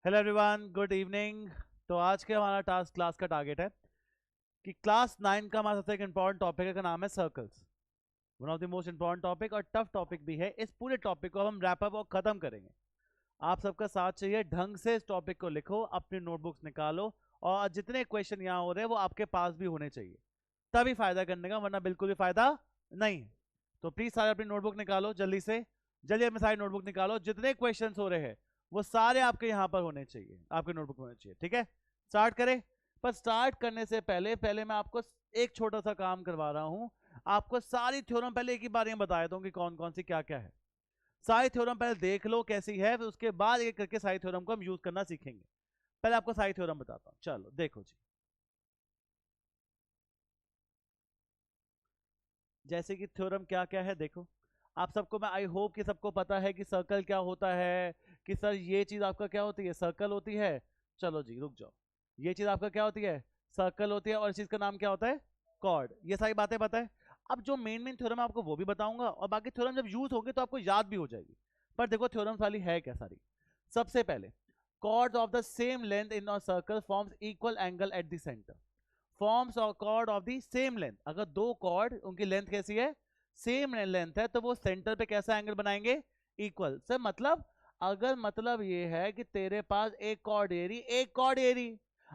Hello everyone, good evening. तो आज के हमारा टास्क क्लास का टारगेट है कि क्लास 9 का हमारा सबसे एक इंपॉर्टेंट टॉपिक है का नाम है circles. One of the most important topic और टफ टॉपिक भी है। इस पूरे टॉपिक को हम रैप अप और खत्म करेंगे। आप सबका साथ चाहिए, ढंग से इस टॉपिक को लिखो, अपनी नोटबुक्स निकालो और जितने क्वेश्चन यहाँ हो रहे हैं वो आपके पास भी होने चाहिए, तभी फायदा करने का, वरना बिल्कुल भी फायदा नहीं है। तो प्लीज सारे अपनी नोटबुक निकालो जल्दी से, जल्दी अपनी सारी नोटबुक निकालो। जितने क्वेश्चन हो रहे हैं वो सारे आपके यहाँ पर होने चाहिए, आपके नोटबुक में होने चाहिए। ठीक है, स्टार्ट करें। पर स्टार्ट करने से पहले पहले मैं आपको एक छोटा सा काम करवा रहा हूं। आपको सारी थ्योरम पहले एक ही बार में बता दूं कि कौन कौन सी क्या क्या है। सारी थ्योरम पहले देख लो कैसी है, फिर उसके बाद एक करके सारी थ्योरम को हम यूज करना सीखेंगे। पहले आपको सारी थ्योरम बताता हूं, चलो देखो जी। जैसे कि थ्योरम क्या क्या है देखो। आप सबको, मैं आई होप कि सबको पता है कि सर्कल क्या होता है, कि सर ये चीज आपका क्या होती है, सर्कल होती है। चलो जी रुक जाओ, ये चीज आपका क्या होती है, सर्कल होती है, और इस चीज का नाम क्या होता है, कॉर्ड। ये सारी बातें बताए। अब जो मेन मेन थ्योरम है आपको वो भी बताऊंगा, और बाकी थ्योरम जब यूज होंगे तो आपको याद भी हो जाएगी। पर देखो थ्योरम वाली है क्या सारी। सबसे पहले, chords of the same length in a circle forms equal angle at the center. Forms और chord of the same length, अगर दो कॉर्ड उनकी लेंथ कैसी है, सेम लेंथ है, तो वो सेंटर पे कैसा एंगल बनाएंगे, इक्वल से। मतलब अगर मतलब ये है कि तेरे पास एक कॉर्ड एरी एक कॉर्ड एरी,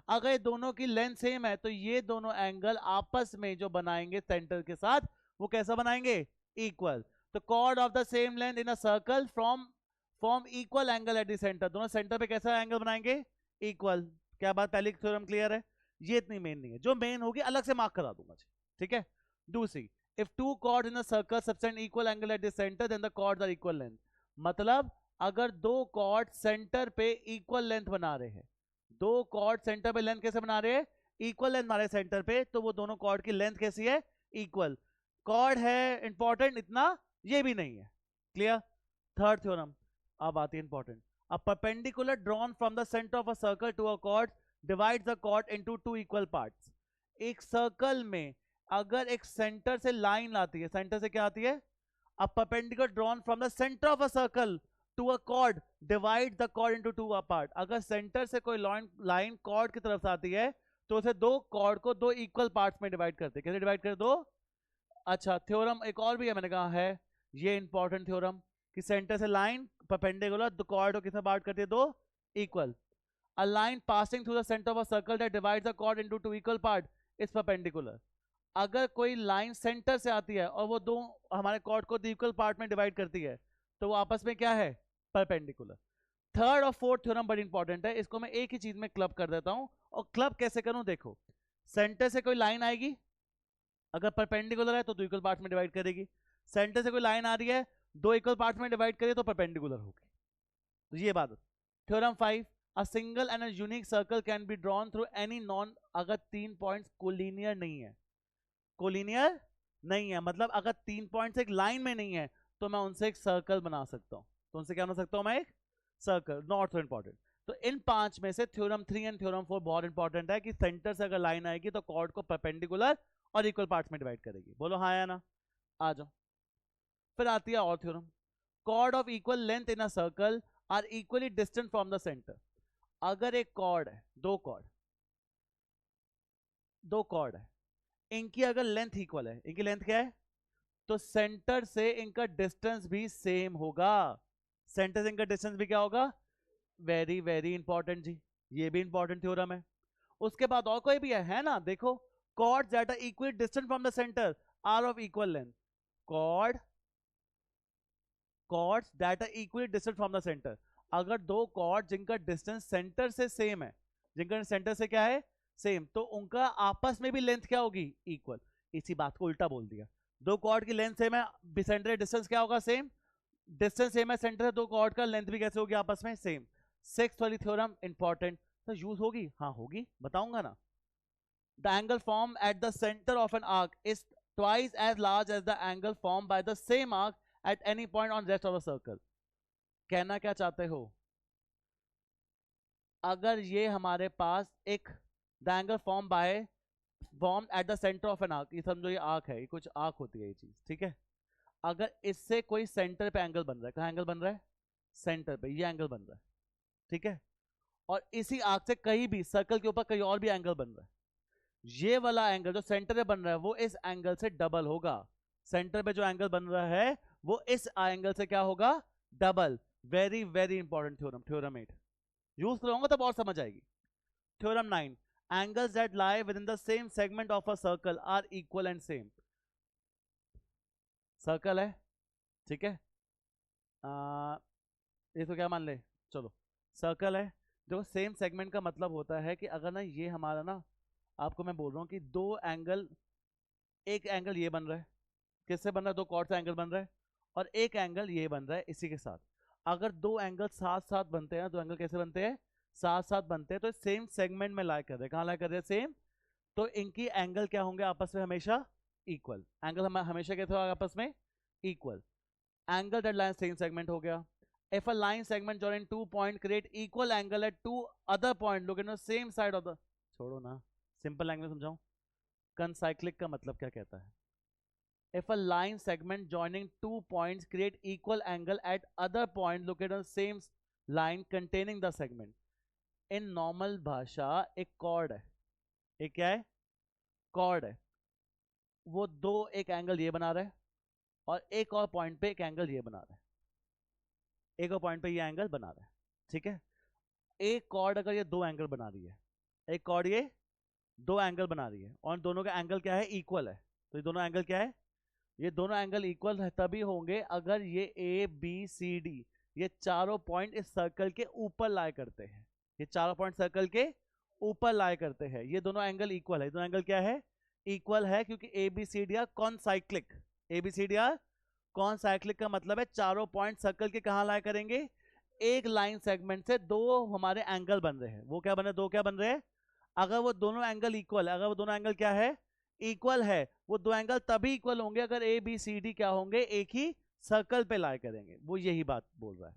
अगर दोनों की लेंथ सेम है तो ये दोनों एंगल आपस में जो बनाएंगे सेंटर के साथ, वो कैसा बनाएंगे, इक्वल। तो chord of the same length in a circle from form equal angle at the centre, दोनों सेंटर पे कैसा एंगल बनाएंगे, इक्वल। क्या बात, पहली थ्योरम क्लियर है। ये इतनी मेन नहीं है, जो मेन होगी अलग से मार्क करा दूंगा जी। ठीक है। दूसरी, if two chord in a circle subtend equal angle at the centre then the chords are equal length. मतलब अगर दो कॉर्ड सेंटर पे इक्वल लेंथ बना रहे हैं, दो कॉर्ड सेंटर पे लेंथ कैसे बना रहे हैं, इक्वल लेंथ बना रहे हैं सेंटर पे, तो वो दोनों कॉर्ड की लेंथ कैसी है, इक्वल। कॉर्ड है इंपॉर्टेंट इतना, ये भी नहीं है। क्लियर। थर्ड थ्योरम अब आती है important. A perpendicular drawn from the centre of a circle to a chord divide the chord into two equal parts. एक सर्कल में अगर एक सेंटर से लाइन आती है, सेंटर से क्या आती है, a perpendicular drawn from the centre of a circle to a chord divide the chord into two a part. अगर सेंटर से कोई लाइन कॉर्ड की तरफ से आती है तो उसे दो कॉर्ड को दो इक्वल पार्ट्स में डिवाइड करते, कैसे डिवाइड कर दो। अच्छा, थ्योरम एक और भी है, मैंने कहा है ये इंपॉर्टेंट थ्योरम, कि सेंटर से लाइन परपेंडिकुलर दो कॉर्ड को किसमें पार्ट करती है, दो equal. A line passing through the center of a circle that divides the chord into two equal part is perpendicular. अगर कोई लाइन सेंटर से आती है और वो दो हमारे कॉर्ड को इक्वल पार्ट में डिवाइड करती है, तो वो आपस में क्या है, परपेंडिकुलर। थर्ड और फोर्थ थ्योरम बड़ी इंपॉर्टेंट है, इसको मैं एक ही चीज में क्लब कर देता हूं। और क्लब कैसे करूं देखो, सेंटर से कोई लाइन आएगी, अगर परपेंडिकुलर है तो दो इक्वल पार्ट में डिवाइड करेगी। सेंटर से कोई लाइन आ रही है, दो इक्वल पार्ट में डिवाइड करेगी तो परपेंडिकुलर होगी। तो ये बात। Theorem 5, a single and a unique circle can be drawn through any non, अगर तीन पॉइंट्स कोलिनियर नहीं है, कोलिनियर नहीं है मतलब अगर तीन पॉइंट्स एक लाइन में नहीं है, तो मैं उनसे एक सर्कल बना सकता हूं। तो उनसे क्या बना सकता हूं मैं, एक सर्कल। Not so important. तो इन पांच में से थ्योरम 3 एंड थ्योरम 4 बहुत इंपॉर्टेंट है, कि सेंटर से अगर लाइन आएगी तो कॉर्ड को परपेंडिकुलर और इक्वल पार्ट्स में डिवाइड करेगी। बोलो हाँ या ना, आ जाओ। फिर आती है और theorem, chord of equal length in a circle are equally distant from the centre. अगर एक कॉर्ड है, दो कॉर्ड है, इनकी अगर लेंथ इक्वल है, इनकी लेंथ क्या है, तो सेंटर से इनका डिस्टेंस भी सेम होगा। सेंटर से इनका डिस्टेंस भी क्या होगा, वेरी वेरी इंपॉर्टेंट जी। ये भी इंपॉर्टेंट थ्योरम है। उसके बाद और कोई भी है ना, देखो, chord that are equally distant from the centre are of equal length. Chord chords that are equally distant from the centre, अगर दो कॉर्ड जिनका डिस्टेंस सेंटर से सेम है, जिनका सेंटर से क्या है, सेम, तो उनका आपस में भी लेंथ क्या होगी, इक्वल। इसी बात को उल्टा बोल दिया, दो कॉर्ड की लेंथ सेम है, सेंटर डिस्टेंस क्या होगा, सेम। डिस्टेंस सेम है सेंटर से, दो कॉर्ड का लेंथ भी कैसे होगी, आपस में सेम। सिक्स्थ वाली थ्योरम इंपॉर्टेंट, तो यूज होगी, हाँ होगी, बताऊंगा ना। The angle form eight the centre of an arc is twice as large as the angle formed by the same arc at any point on rest of the circle। कहना क्या चाहते हो, अगर ये हमारे पास एक the angle form eight the centre of an arc, ये समझो ये आर्क है, ये कुछ आर्क होती है ये चीज, ठीक है। अगर इससे कोई सेंटर पे एंगल बन रहा है, कहाँ एंगल बन रहा है, सेंटर पे ये एंगल बन रहा है, ठीक है। और इसी आर्क से कहीं भी सर्कल के ऊपर कहीं और भी एंगल बन रहा है, ये वाला एंगल जो सेंटर में बन रहा है वो इस एंगल से डबल होगा। सेंटर पे जो एंगल बन रहा है वो इस एंगल से क्या होगा, double. Very very important theorem, theorem 8 use करूंगा तब और समझ आएगी। Theorem 9, angles that lie within the same segment of a circle are equal and same। Circle है, ठीक है, इसको क्या मान ले, चलो सर्कल है। देखो सेम सेगमेंट का मतलब होता है कि अगर ना ये हमारा ना, आपको मैं बोल रहा हूँ कि दो एंगल, एक एंगल ये बन रहा है, किससे बन रहा है, दो कॉर्ड से एंगल बन रहा है, और एक एंगल ये बन रहा है इसी के साथ। अगर दो एंगल साथ साथ बनते हैं, दो एंगल कैसे बनते हैं, साथ साथ बनते हैं, तो सेम सेगमेंट में लाई कर रहे हैं, कहाँ लाई कर रहे हैं, सेम। तो इनकी एंगल क्या होंगे आपस में, हमेशा इक्वल। एंगल हमेशा कैसे होगा आपस में, equal. Angle that line same segment हो गया। If a line segment joining two point create equal angle at two other point located on the same side of the, छोड़ो ना, सिंपल लैंग्वेज में समझाऊं। कंसाइक्लिक का मतलब क्या कहता है, if a line segment joining two points create equal angle at other point located on same line containing the segment। In normal भाषा एक कॉर्ड है, एक क्या है, कॉर्ड है, वो दो एक एंगल ये बना रहा है और एक और पॉइंट पे एक एंगल ये बना रहा है, एक और पॉइंट पे ये एंगल बना रहा है, ठीक है। एक कॉर्ड अगर ये दो एंगल बना रही है, एक कॉर्ड ये दो एंगल बना रही है और दोनों का एंगल क्या है, इक्वल है, तो ये दोनों एंगल क्या है, ये दोनों एंगल इक्वल तभी होंगे अगर ये ए बी सी डी ये चारों पॉइंट इस सर्कल के ऊपर लाई करते हैं, ये चारों पॉइंट सर्कल के ऊपर लाई करते हैं, ये दोनों एंगल इक्वल है, दोनों एंगल क्या है, इक्वल है, क्योंकि A B C D are concyclic. A B C D are concyclic का मतलब है चारों पॉइंट सर्कल के कहां लाई करेंगे, एक लाइन सेगमेंट से दो हमारे एंगल बन रहे हैं, वो क्या बन रहे हैं, दो क्या बन रहे हैं, अगर वो दोनों एंगल इक्वल है, अगर वो दोनों एंगल क्या है, इक्वल है, वो दो एंगल तभी इक्वल होंगे अगर ए बी सी डी क्या होंगे, एक ही सर्कल पे लाई करेंगे, वो यही बात बोल रहा है।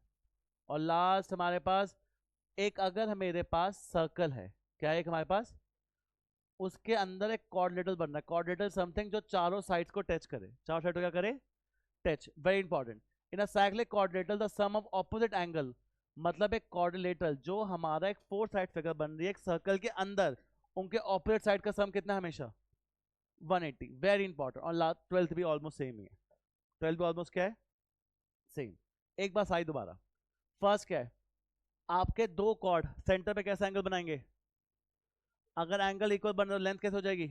और लास्ट हमारे पास एक, अगर मेरे पास सर्कल है, क्या है एक हमारे पास, उसके अंदर एक कॉर्डिलेटरल बन रहा है, कॉर्डिलेटरल समथिंग जो चारों साइड्स को टच करे, चारों साइड को क्या करे, touch. Very important, in a cyclic quadrilateral the sum of opposite angle, मतलब एक क्वाड्रिलेटरल जो हमारा एक फोर साइड फिगर बन रही है एक सर्कल के अंदर, उनके ऑपोजिट साइड का सम कितना हमेशा 180। Very important. और लास्ट 12th भी ऑलमोस्ट सेम ही है, 12th भी ऑलमोस्ट क्या है, सेम। एक बार साई दोबारा, फर्स्ट क्या है, आपके दो कॉर्ड सेंटर पे कैसा एंगल बनाएंगे, अगर एंगल इक्वल बन रहा है लेंथ कैसे हो जाएगी,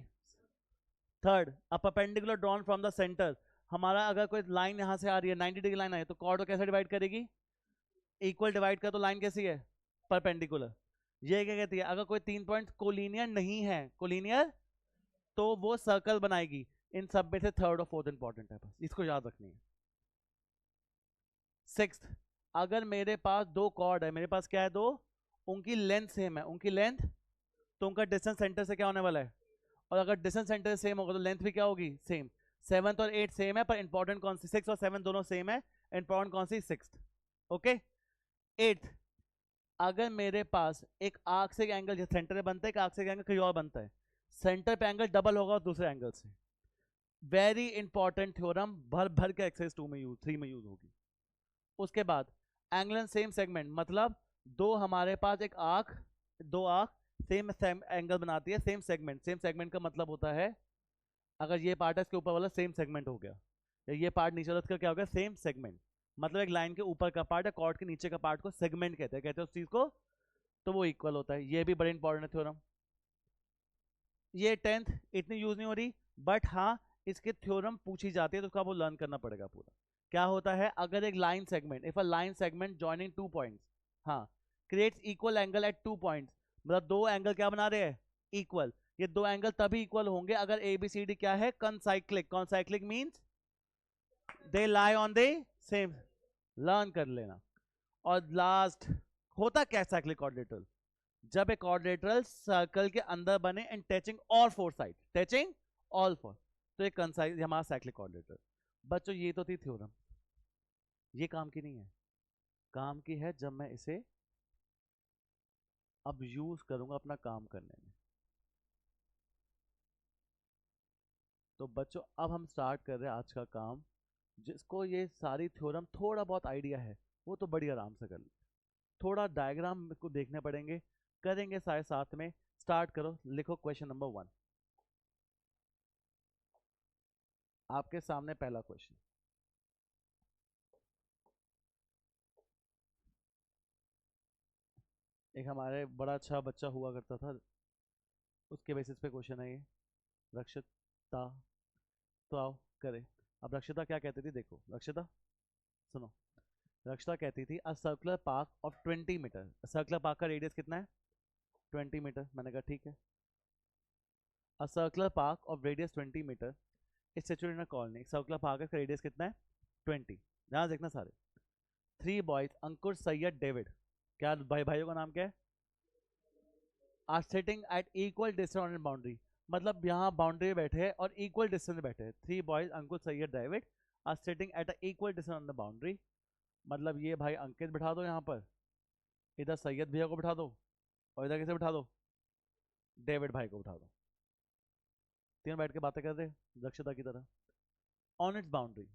third. A perpendicular drawn from the centre, हमारा अगर कोई लाइन यहां से आ रही है 90 डिग्री लाइन है तो कॉर्ड को कैसे डिवाइड करेगी, इक्वल डिवाइड कर, तो लाइन कैसी है, परपेंडिकुलर। ये क्या कहती है, अगर कोई तीन पॉइंट कोलिनियर नहीं है, कोलिनियर, तो वो सर्कल बनाएगी। इन सब में से थर्ड और फोर्थ इंपॉर्टेंट है, बस इसको याद रखनी है। सिक्स्थ, अगर मेरे पास दो कॉर्ड है, मेरे पास क्या है, दो, उनकी लेंथ सेम है, उनकी लेंथ, तो उनका डिस्टेंस सेंटर से क्या होने वाला है, और अगर डिस्टेंस सेंटर सेम होगा तो लेंथ भी क्या होगी, सेम। 7th और 8 सेम है, पर इंपॉर्टेंट कौन सी, 6 और 7 दोनों सेम है, इंपॉर्टेंट कौन सी, 6th। ओके। 8th, अगर मेरे पास एक आर्क से एंगल सेंटर में बनता है, एक आर्क से एंगल कहीं और बनता है, सेंटर पे एंगल डबल होगा दूसरे एंगल से। वेरी इंपॉर्टेंट थ्योरम, भर भर के एक्सरसाइज 2 में यूज, 3 में यूज होगी। उसके बाद एंगल सेम सेगमेंट, मतलब दो हमारे पास एक आर्क, दो आर्क सेम एंगल बनाती है, सेम सेगमेंट। सेम सेगमेंट का मतलब होता है अगर ये पार्ट है इसके ऊपर वाला सेम सेगमेंट हो गया, या ये पार्ट नीचे वाला इसका क्या हो गया, सेम सेगमेंट। मतलब एक लाइन के ऊपर का पार्ट या कॉर्ड के नीचे का पार्ट को सेगमेंट कहते हैं उस चीज को, तो वो इक्वल होता है। ये भी बड़े इंपॉर्टेंट है थ्योरम। ये 10th इतनी यूज नहीं हो रही, बट हाँ इसके थ्योरम पूछी जाती है तो उसको आपको लर्न करना पड़ेगा पूरा। क्या होता है, अगर एक line segment, if a line segment joining two points, हाँ, creates equal angle at two points, मतलब दो एंगल क्या बना रहे हैं, इक्वल। ये दो एंगल तभी इक्वल होंगे अगर ए बी सी डी क्या है, concyclic. Concyclic means they lie on the same, learn कर लेना। और लास्ट, होता क्या साइक्लिक क्वाड्रिलेटरल, जब एक क्वाड्रिलेटरल सर्कल के अंदर बने and touching all four side, touching all four, तो एक कंसाइज हमारा साइक्लिक क्वाड्रिलेटरल। बच्चों ये तो थी थ्योरम, ये काम की नहीं है, काम की है जब मैं इसे अब यूज करूंगा अपना काम करने में। तो बच्चों अब हम स्टार्ट कर रहे हैं आज का काम। जिसको ये सारी थ्योरम थोड़ा बहुत आइडिया है वो तो बड़ी आराम से कर ले, थोड़ा डायग्राम को देखने पड़ेंगे, करेंगे सारे साथ में। स्टार्ट करो, लिखो क्वेश्चन नंबर 1। आपके सामने पहला क्वेश्चन। एक हमारे बड़ा अच्छा बच्चा हुआ करता था, उसके बेसिस पे क्वेश्चन है ये। रक्षिता, तो आओ करें। अब रक्षिता क्या कहती थी, देखो रक्षिता सुनो। रक्षिता कहती थी a circular park of 20 metre. Circular park का रेडियस कितना है? 20 मीटर। मैंने कहा ठीक है। A circular park of radius 20 metre is situated in a colony. Circular park का रेडियस कितना है? 20। ध्यान देखना सारे। 3 बॉयज अंकुर, सैयद, डेविड, क्या भाइयों का नाम क्या है? Are sitting at equal distance on boundary. मतलब यहाँ बाउंड्री में बैठे हैं और इक्वल डिस्टेंस में बैठे हैं। 3 boys Ankur, Syed, David are sitting at a equal distance on the boundary. मतलब ये भाई अंकित बिठा दो यहाँ पर, इधर सैयद भैया को बिठा दो, और इधर किसे बिठा दो? डेविड भाई को बिठा दो। तीनों बैठ के बातें कर रहे हैं दक्षता की तरह। On its boundary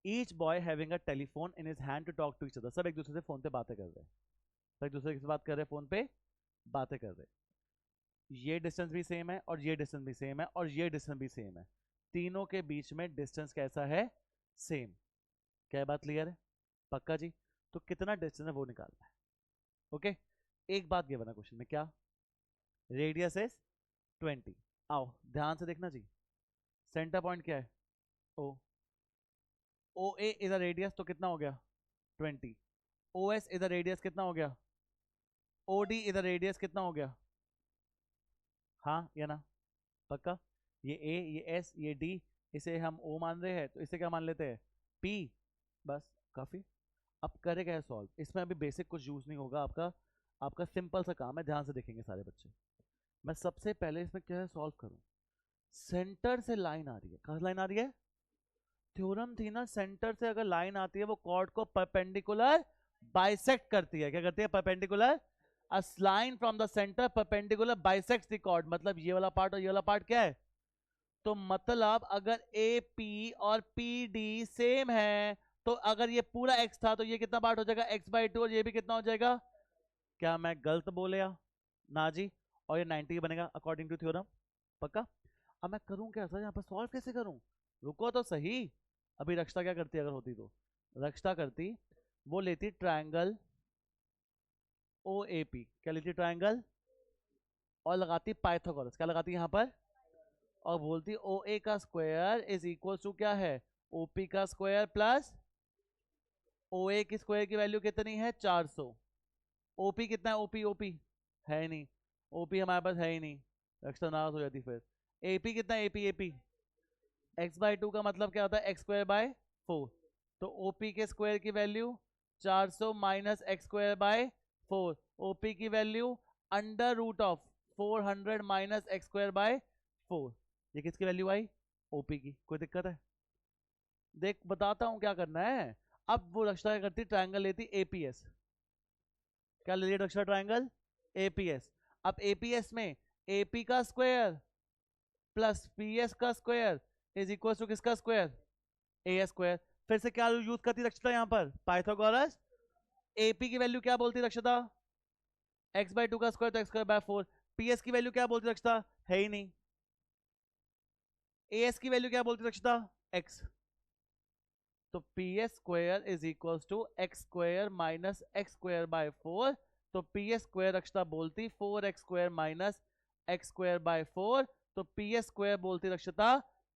each boy having a telephone in his hand to talk to each other. सब एक दूसरे से फोन पे बातें कर रहे हैं, सब एक दूसरे से बात कर रहे हैं, फोन पे बातें कर रहे हैं। ये डिस्टेंस भी सेम है और ये डिस्टेंस भी सेम है और ये डिस्टेंस भी सेम है। तीनों के बीच में डिस्टेंस कैसा है? सेम। क्या बात क्लियर है? पक्का जी? तो कितना डिस्टेंस है वो निकालना है। ओके, एक बात गिवन है क्वेश्चन में, क्या? Radius is 20। आओ ध्यान से देखना जी। सेंटर पॉइंट क्या है? O. O A is the radius, तो कितना हो गया? 20। O S is the radius, कितना हो गया? O D is the radius, कितना हो गया? हाँ या ना? पक्का? ये ए, ये एस, ये डी, इसे हम ओ मान रहे हैं तो इसे क्या मान लेते हैं? पी। बस काफी। अब करेगा है सॉल्व, इसमें अभी बेसिक कुछ यूज नहीं होगा आपका। आपका सिंपल सा काम है, ध्यान से देखेंगे सारे बच्चे। मैं सबसे पहले इसमें क्या है सॉल्व करूं। सेंटर से लाइन आ रही है, कहां लाइन आ रही है? थ्योरम थी ना, सेंटर से अगर लाइन आती है वो कॉर्ड को परपेंडिकुलर बाइसेक्ट करती है। क्या करती है? Perpendicular. A line from the centre perpendicular bisects the chord. मतलब ये वाला पार्ट और ये वाला पार्ट क्या है? तो मतलब अगर ए पी और पी डी सेम है, तो अगर ये पूरा x था तो ये कितना पार्ट हो जाएगा? x/2। और ये भी कितना हो जाएगा? क्या मैं गलत बोले? ना जी। और ये 90 बनेगा अकॉर्डिंग टू थ्योरम। पक्का? अब मैं करूं क्या सर यहाँ पर, सॉल्व कैसे करूं? रुको तो सही। अभी रक्षा क्या करती अगर होती तो? रक्षा करती, वो लेती ट्रायंगल ओ ए पी। क्या लेती? ट्रायंगल। और लगाती पाइथागोरस। क्या लगाती यहाँ पर? और बोलती ओ ए का स्क्वायर इज इक्वल टू क्या है? ओ पी का स्क्वायर प्लस ओ ए की स्क्वायर की वैल्यू कितनी है? 400। ओपी कितना है? ओपी, ओपी है ही नहीं। ओपी हमारे पास है ही नहीं, रक्षा नाराज हो जाती फिर। एपी कितना है? एपी, एपी x/2 का मतलब क्या होता है? x²/4। तो ओपी के स्क्वायर की वैल्यू 400 माइनस x²/4। ओपी की value under root of 400 minus x²/4। ये किसकी वैल्यू आई? ओपी की। कोई दिक्कत है? देख बताता हूं क्या करना है। अब वो रक्षा क्या करती? ट्रायंगल लेती एपीएस। क्या ले लिया रक्षा? Triangle APS. अब एपीएस में एपी का स्क्वायर प्लस पीएस का स्क्वायर इज इक्वल टू किसका स्क्वायर? A square. फिर से क्या यूज करती रक्षता यहां पर? पाइथागोरस। एपी की वैल्यू क्या बोलती रक्षता? x/2 का स्क्वायर, तो x²/4। पीएस की वैल्यू क्या बोलती रक्षता? है ही नहीं। एएस की वैल्यू क्या बोलती रक्षता? x। तो P S square is equal to x square minus x²/4। तो पी एस स्क्वायर रक्षता बोलती 4x² माइनस x²/4। तो पी एस स्क्वायर बोलती रक्षता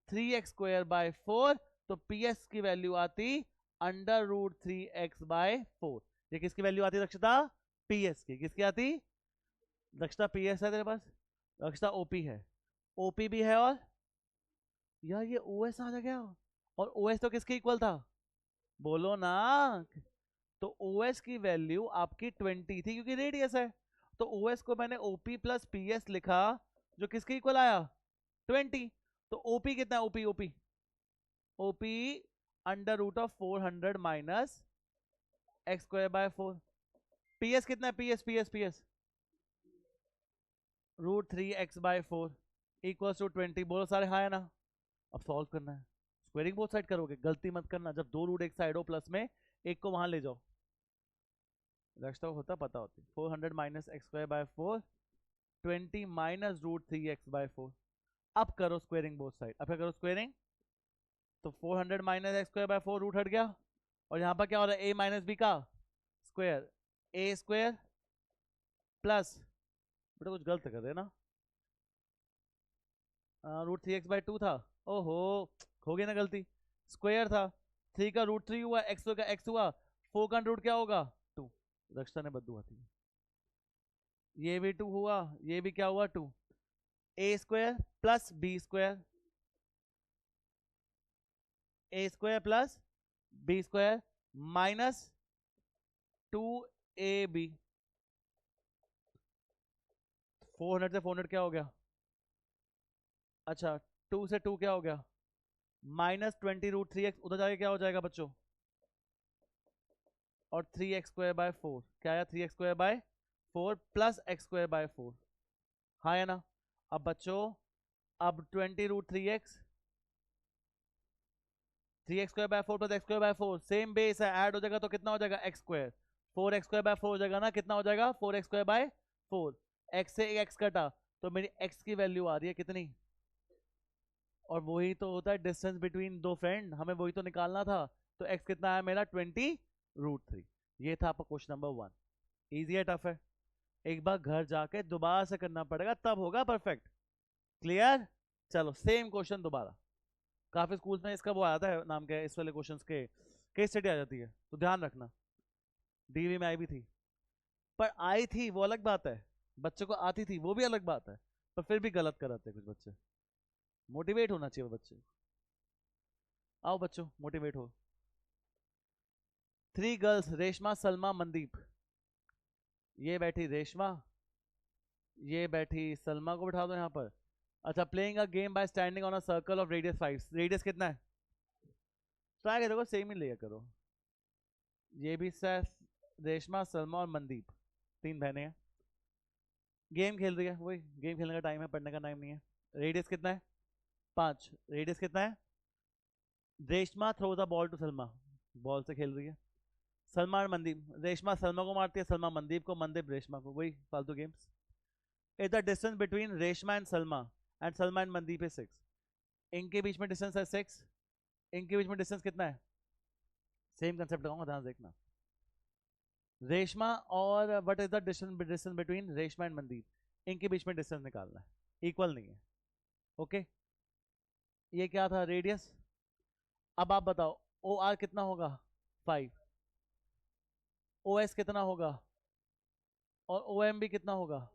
3x²/4। तो पी एस की वैल्यू आती अंडर रूट 3x/4। ये किसकी वैल्यू आती रक्षता? पी एस की। किसकी आती? रक्षता पी एस है तेरे पास, रक्षता ओपी है, ओपी भी है, और यार ये ओ एस आ गया। और ओ एस तो किसके इक्वल था? बोलो ना। तो OS की वैल्यू आपकी 20 थी क्योंकि रेडियस है। तो OS को मैंने OP प्लस PS लिखा, जो किसके इक्वल आया? 20। तो OP कितना है? OP, OP, OP under root of 400 minus x²/4। PS कितना है? PS, PS, PS root 3x/4 equal to 20। बोलो सारे हाँ है ना? अब सॉल्व करना है। स्क्वायरिंग बोथ साइड करोगे, गलती मत करना। जब दो रूट एक साइड हो प्लस में, एक को वहां ले जाओ। रक्षा होता पता होती। 400 minus x square by 4, 20 minus root 3x by 4। अब करो स्क्वेयरिंग बोथ साइड। अब क्या करो स्क्वेयरिंग, तो 400 minus x square by 4 root हट गया, और यहाँ पर क्या हो रहा है, a माइनस बी का स्क्वायर, a स्क्वायर प्लस, बेटा कुछ गलत कर रहे ना, रूट 3x बाय 2 था, ओहो हो गई ना गलती, स्क्वायर था, 3 का रूट 3 हुआ, x का x हुआ, 4 का रूट क्या होगा 2, रक्षा ने बद्दू आती है, ये भी 2 हुआ, ये भी क्या हुआ 2, a square plus B square, a square plus B square minus 2ab, 400 से 400 क्या हो गया, अच्छा 2 से 2 क्या हो गया, माइनस 20 रूट 3x, उधर जाके क्या हो जाएगा बच्चों, और 3x स्क्वायर बाय 4 क्या आया, 3x square by 4 plus x square by 4, हाँ है ना। अब बच्चों अब 20 root 3x, 3x square by 4 plus x square by 4 सेम बेस है, ऐड हो जाएगा तो कितना हो जाएगा x square, 4x square by 4 हो जाएगा ना, कितना हो जाएगा 4x स्क्वायर बाय 4, x से x कटा तो मेरी x की वैल्यू आ रही है कितनी, और वही तो होता है डिस्टेंस बिटवीन दो फ्रेंड, हमें वही तो निकालना था, तो x कितना है मेरा 20 रूट 3। ये था आपका क्वेश्चन नंबर 1। इजी है टफ है, एक बार घर जाके दोबारा से करना पड़ेगा तब होगा परफेक्ट, क्लियर। चलो सेम क्वेश्चन दोबारा, काफी स्कूल्स में इसका वो आता है नाम क्या है, इस वाले क्वेश्चंस के केस स्टडी आ जाती है, तो ध्यान रखना, डीवी में आई भी थी, पर आई थी वो अलग बात है, बच्चों को आती थी वो भी अलग बात है, पर फिर भी गलत कराते हैं कुछ बच्चे, मोटिवेट होना चाहिए वो बच्चे, आओ बच्चों मोटिवेट हो। 3 गर्ल्स रेशमा सलमा मनदीप, ये बैठी रेशमा, ये बैठी सलमा को बिठा दो यहाँ पर, अच्छा playing a game bye standing on a circle of radius 5, radius कितना है, ट्राई करो सेम ही लिया करो, ये भी रेशमा सलमा और मनदीप 3 बहनें हैं, गेम खेल रही है, वही गेम खेलने का टाइम है, पढ़ने का टाइम नहीं है। रेडियस कितना है 5, रेडियस कितना है, Reshma throws a ball to Salma, ball से खेल रही है, सलमा और मनदीप, रेशमा सलमा को मारती है, सलमा मनदीप को, मनदीप रेशमा को, वही फालतू games. Is the distance between Reshma and Salma and Mandeep is 6, इनके बीच में डिस्टेंस है 6, इनके बीच में डिस्टेंस कितना है, सेम कंसेप्ट लगाऊंगा ध्यान देखना, रेशमा और what is the distance between Reshma and Mandeep, इनके बीच में डिस्टेंस निकालना है, इक्वल नहीं है, ओके। ये क्या था रेडियस, अब आप बताओ ओ आर कितना होगा 5, ओ एस कितना होगा, और ओ एम भी कितना होगा,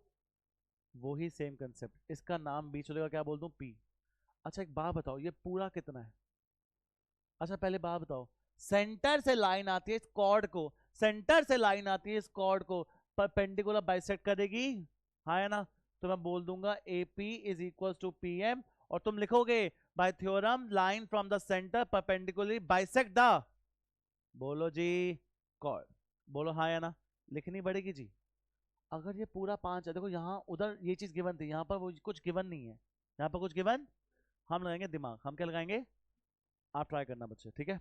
वही सेम कंसेप्ट, इसका नाम बीच वाले का क्या बोल दूं पी। अच्छा एक बात बताओ ये पूरा कितना है, अच्छा पहले बात बताओ, सेंटर से लाइन आती है इस कॉर्ड को, सेंटर से लाइन आती है इस कॉर्ड को परपेंडिकुलर बाइसेक्ट करेगी, हाँ है ना, तो मैं बोल दूंगा AP is equal to PM, और तुम लिखोगे by theorem line from the centre perpendicularly bisect the, बोलो जी कॉर्ड, बोलो हाँ या ना, लिखनी पड़ेगी जी। अगर ये पूरा 5 है, देखो यहाँ उधर ये चीज गिवन थी, यहाँ पर वो कुछ गिवन नहीं है, यहाँ पर कुछ गिवन, हम लगाएंगे दिमाग, हम क्या लगाएंगे, आप ट्राई करना बच्चे, ठीक है।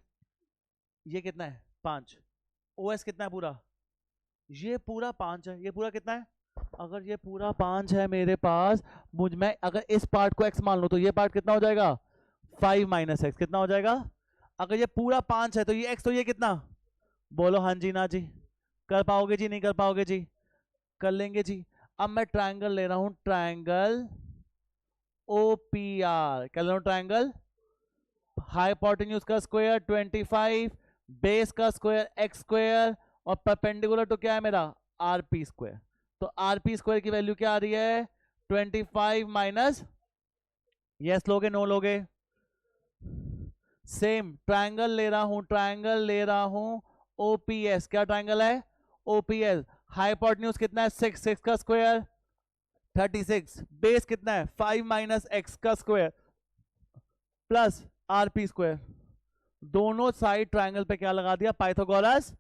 ये कितना है 5, OS कितना है पूरा, ये पूरा 5 है, ये पूरा कितना है, अगर ये पूरा 5 है मेरे पास, मुझ में अगर इस पार्ट को x मान लो तो ये पार्ट कितना हो जाएगा 5 माइनस एक्स, कितना हो जाएगा, अगर ये पूरा 5 है तो ये x, तो ये कितना, बोलो हाँ जी ना जी, कर पाओगे जी नहीं कर पाओगे जी, कर लेंगे जी। अब मैं ट्रायंगल ले रहा हूं, ट्रायंगल OPR, क्या ले रहा हूं ट्रायंगल, हाइपोटेन्यूज का स्क्वायर 25, बेस का स्क्वायर x स्क्वायर, और परपेंडिकुलर तो क्या है मेरा RP स्क्वायर, तो RP स्क्वायर की वैल्यू क्या आ रही है 25 माइनस, यस लोगे नो लोगे, सेम ट्रायंगल ले रहा हूं, ट्रायंगल ले रहा हूं OPS, क्या ट्रायंगल है OPS, हाइपोटेन्यूज कितना है 6, 6 का स्क्वायर 36, बेस कितना है 5 माइनस एक्स का स्क्वायर प्लस RP स्क्वायर, दोनों साइड ट्रायंगल पे क्या लगा दिया पाइथागोरस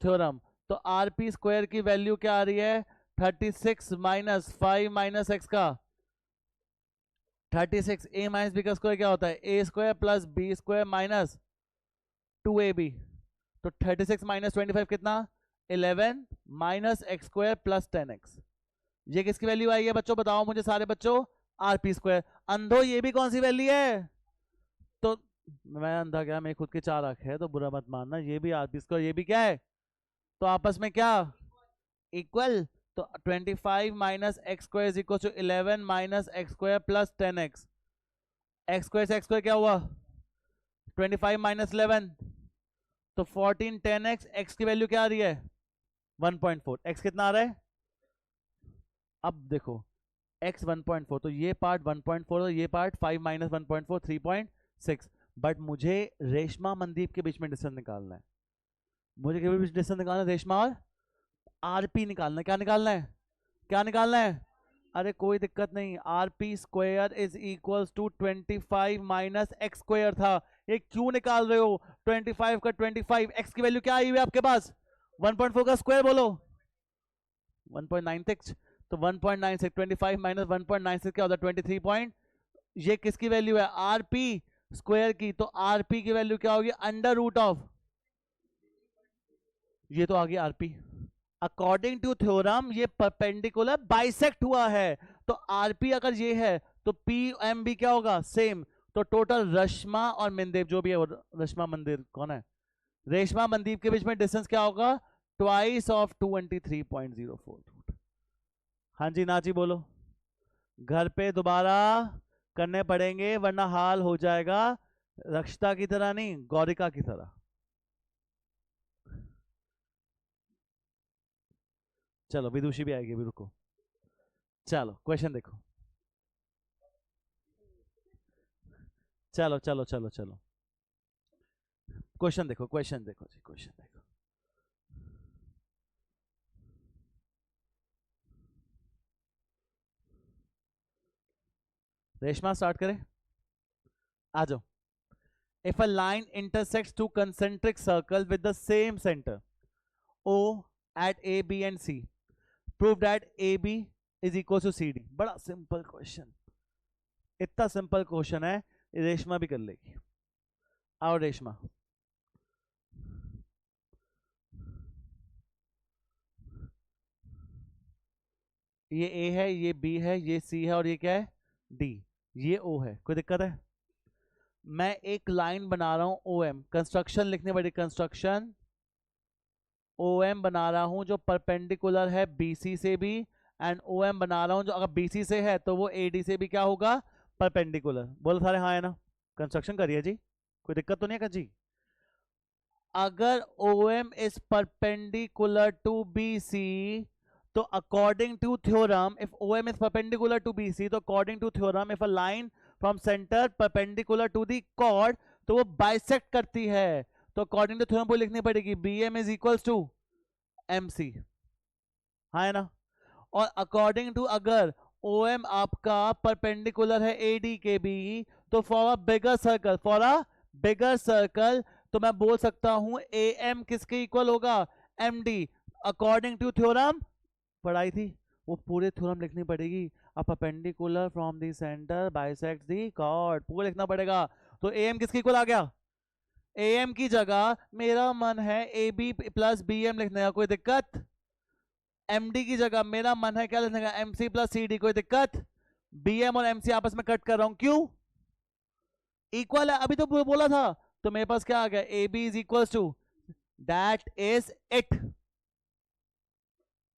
थ्योरम, तो RP स्क्वायर की वैल्यू क्या आ रही है 36 माइनस 5 माइनस एक्स का 36, a माइनस बी का स्क्वायर क्या होता है a square plus B square minus 2ab, तो 36 माइनस 25 कितना 11 minus x square plus 10x। ये किसकी वैल्यू आई है बच्चों, बताओ मुझे सारे बच्चों, आरपी स्क्वायर। अंधो ये भी कौन सी वैल्यू है? तो मैं अंधा क्या, मेरे खुद के 4 आंख है तो बुरा मत मानना, ये भी आरपी स्क्वायर, ये भी क्या है, तो आपस में क्या, इक्वल। तो 25 minus x square is equal to 11 minus x square plus 10x। X square से एक्स स्क्वायर क्या हुआ, 25 माइनस 11, तो 14 10x। एक्स की वैल्यू क्या आ रही है 1.4, एक्स कितना आ रहा है, अब देखो x 1.4, तो ये पार्ट 1.4 और ये पार्ट 5 माइनस 1.4 3.6। बट मुझे रेशमा मनदीप के बीच में डिस्टेंस निकालना है, मुझे के बीच डिस्टेंस निकालना है, रेशमा और आरपी निकालना है। क्या निकालना है, क्या निकालना है, अरे कोई दिक्कत नहीं, RP square is equals to 25 minus x square था, ये क्यों निकाल रहे हो, 25 का 25, एक्स की वैल्यू क्या आई हुई है आपके पास, 1.4 का स्क्वायर बोलो 1.96, तो 1.96 25 माइनस 1.96 क्या होता है 23 पॉइंट, ये किसकी वैल्यू है आरपी स्क्वायर की, तो आरपी की वैल्यू क्या होगी अंडर रूट ऑफ, ये तो आ गया आरपी। अकॉर्डिंग टू थ्योरम ये परपेंडिकुलर बाइसेक्ट हुआ है, तो आरपी अगर ये है तो पी एम भी क्या होगा सेम, तो टोटल रश्मा और मंदीप जो भी है, रश्मा मंदिर कौन है, रेशमा मनदीप के बीच में डिस्टेंस क्या होगा, ट्वाइस ऑफ 23.04। हाँ जी ना जी बोलो, घर पे दोबारा करने पड़ेंगे वरना हाल हो जाएगा रक्षिता की तरह नहीं, गौरिका की तरह। चलो विदुषी भी आएगी, अभी रुको, चलो क्वेश्चन देखो, चलो चलो चलो चलो क्वेश्चन देखो, क्वेश्चन देखो जी, क्वेश्चन देखो। रेशमा स्टार्ट करें, आ जाओ। If a line intersects two concentric circle with the same centre O at A, B and C, prove that AB is equal to CD। बड़ा सिंपल क्वेश्चन, इतना सिंपल क्वेश्चन है, रेशमा भी कर लेगी। आओ रेशमा, ये A है, ये B है, ये C है और ये क्या है D, ये O है, कोई दिक्कत है? मैं एक लाइन बना रहा हूं OM, कंस्ट्रक्शन लिखने पड़ेगी, कंस्ट्रक्शन OM बना रहा हूं जो परपेंडिकुलर है BC से भी, एंड OM बना रहा हूं जो अगर BC से है तो वो AD से भी क्या होगा परपेंडिकुलर। बोलो सारे हाँ है ना, कंस्ट्रक्शन करिए जी, कोई दिक्कत तो नहीं है जी। अगर OM is perpendicular to BC, तो according to theorem, if OM is perpendicular to BC, तो according to theorem if a line from centre perpendicular to the chord, तो वो बाइसेक्ट करती है, तो अकॉर्डिंग टू थ्योरम को लिखनी पड़ेगी BM is equals to MC, हाँ है ना। और अकॉर्डिंग टू अगर OM आपका परपेंडिकुलर है AD के भी, तो for a bigger circle, for a bigger circle, तो मैं बोल सकता हूं AM किसके इक्वल होगा MD, अकॉर्डिंग टू थ्योरम पढ़ाई थी, वो पूरे थ्योरम लिखनी पड़ेगी, a perpendicular from the centre bisects the chord, पूरा लिखना पड़ेगा। तो AM किसके इक्वल आ गया, AM की जगह मेरा मन है AB प्लस BM लिखने का, कोई दिक्कत? MD की जगह मेरा मन है क्या लिखने का, MC प्लस CD, कोई दिक्कत? BM और MC आपस में कट कर रहा हूं, क्यों, इक्वल है, अभी तो बोला था, तो मेरे पास क्या आ गया AB is equal to, that is it,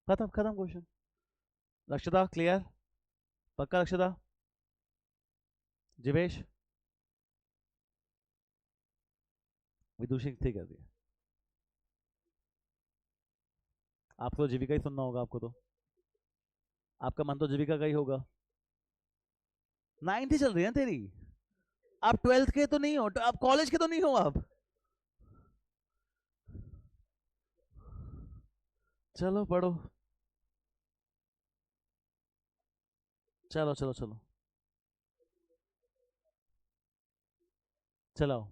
खत्म खत्म क्वेश्चन। रक्षिता क्लियर, पक्का रक्षिता, जिवेश, विदुषी ठीक कर दिया, आपको तो जीविका ही सुनना होगा, आपको तो आपका मन तो जीविका का ही होगा, 9th ही चल रही है तेरी, आप 12th के तो नहीं हो, आप कॉलेज के तो नहीं हो आप, चलो पढ़ो, चलो चलो चलो चलो।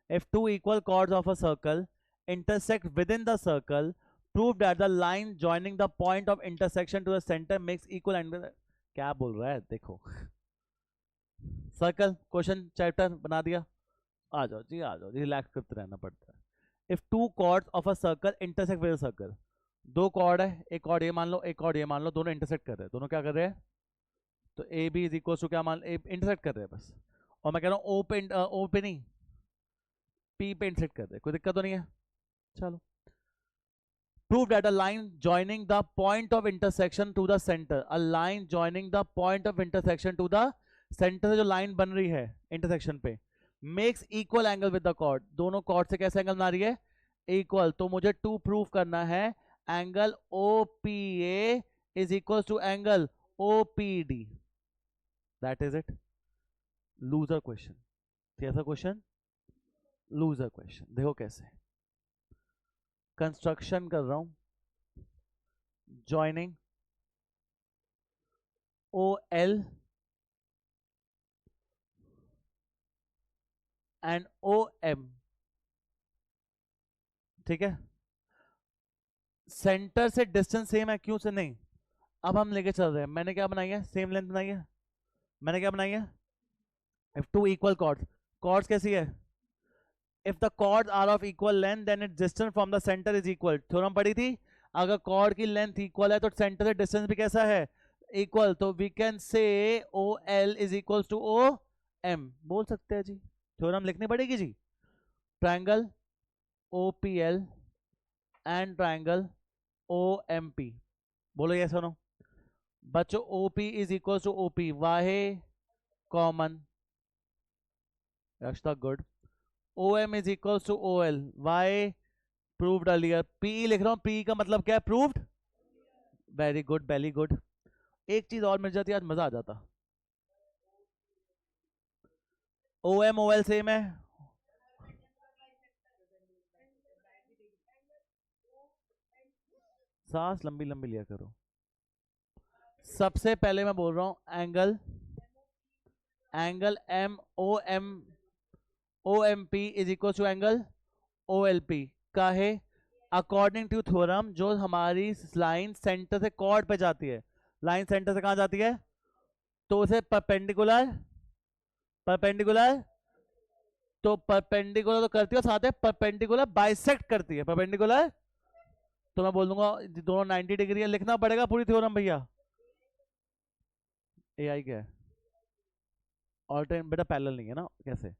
If two equal chords of a circle intersect within the circle, prove that the line joining the point of intersection to the center makes equal angle। क्या बोल रहा है देखो, सर्कल क्वेश्चन चैप्टर बना दिया, आ जाओ जी, आ जाओ जी, रिलैक्स करते रहना पड़ता है। If two chords of a circle intersect with a circle, दो कॉर्ड है, एक कॉर्ड ये मान लो, एक कॉर्ड ये मान लो, दोनों इंटरसेक्ट कर रहे हैं, दोनों क्या कर रहे हैं, तो A B is equal to क्या मान, इंटरसेक्ट कर रहे हैं बस, और मैं कह रहा हूँ ओ पे नहीं, पी पे इंटरसेक्ट कर रहे हैं, कोई दिक्कत तो नहीं है। चलो, prove that a line joining the point of intersection to the center, a line joining the point of intersection to the center से जो लाइन बन रही है इंटरसेक्शन पे, makes equal angle with the chord, दोनों कॉर्ड से कैसे angle बना रही है, इक्वल, तो मुझे टू प्रूव करना है angle O P A is equal to angle O P D, that is it. Loser question, कैसा क्वेश्चन, लूजर क्वेश्चन। देखो कैसे कंस्ट्रक्शन कर रहा हूं, joining O L and O M, ठीक है, सेंटर से डिस्टेंस सेम है, क्यों से नहीं, अब हम लेके चल रहे हैं, मैंने क्या बनाई है, सेम लेंथ बनाई है, मैंने क्या बनाई है, if two equal chords, chords कैसी है, if the chords are of equal length then its distance from the centre is equal, theorem पढ़ी थी, अगर कॉर्ड की लेंथ इक्वल है तो सेंटर से डिस्टेंस भी कैसा है, इक्वल, तो we can say O L is equal to O M, बोल सकते हैं जी, थ्योरम लिखनी पड़ेगी जी, triangle O P L and triangle O M P, बोलो ये सुनो बच्चों, O P is equal to O P, वाहे common, Raksha good, O M is equal to O L, why proved earlier, P लिख रहा हूं, पी का मतलब क्या है, proved, very good very good, एक चीज और मिल जाती आज मजा आ जाता, O M O L same है, सांस लंबी लंबी लिया करो, सबसे पहले मैं बोल रहा हूं angle, angle M O M P is equal to angle O L P का है, अकॉर्डिंग टू थ्योरम, जो हमारी लाइन सेंटर से कॉर्ड पे जाती है, लाइन सेंटर से कहां जाती है, तो उसे परपेंडिकुलर, परपेंडिकुलर, तो परपेंडिकुलर तो करती है, साथ है परपेंडिकुलर बाइसेक्ट करती है, परपेंडिकुलर, तो मैं बोल दूंगा दोनों 90 डिग्री है, लिखना पड़ेगा पूरी थ्योरम भैया, ए आई क्या है, ऑल्टरनेट बेटा पैरेलल नहीं है ना, कैसे,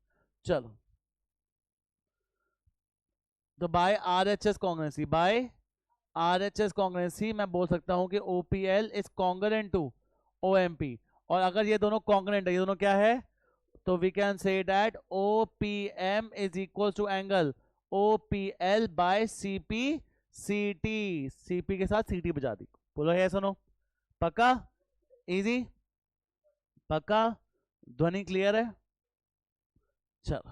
चलो, तो by R H S congruency, by R H S congruency मैं बोल सकता हूं कि OPL is congruent to OMP, और अगर ये दोनों कॉन्ग्रेंट है, ये दोनों क्या है, तो we can say that OPM is equal to angle OPL by CPCT, CP के साथ सीटी बजा दी, बोलो है सुनो, पक्का, इजी, पक्का, ध्वनि क्लियर है, चलो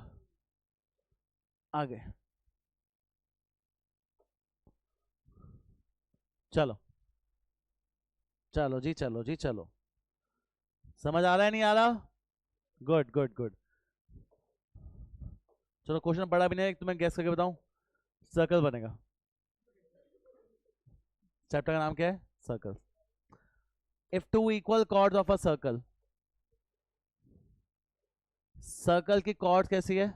आगे, चलो चलो जी, चलो जी, चलो, समझ आ रहा है नहीं आ रहा, गुड गुड गुड, चलो क्वेश्चन बड़ा भी नहीं है, तुम्हें गैस करके बताऊं, सर्कल बनेगा, चैप्टर का नाम क्या है, circle, if two equal chords of a circle, circle की कॉर्ड कैसी है,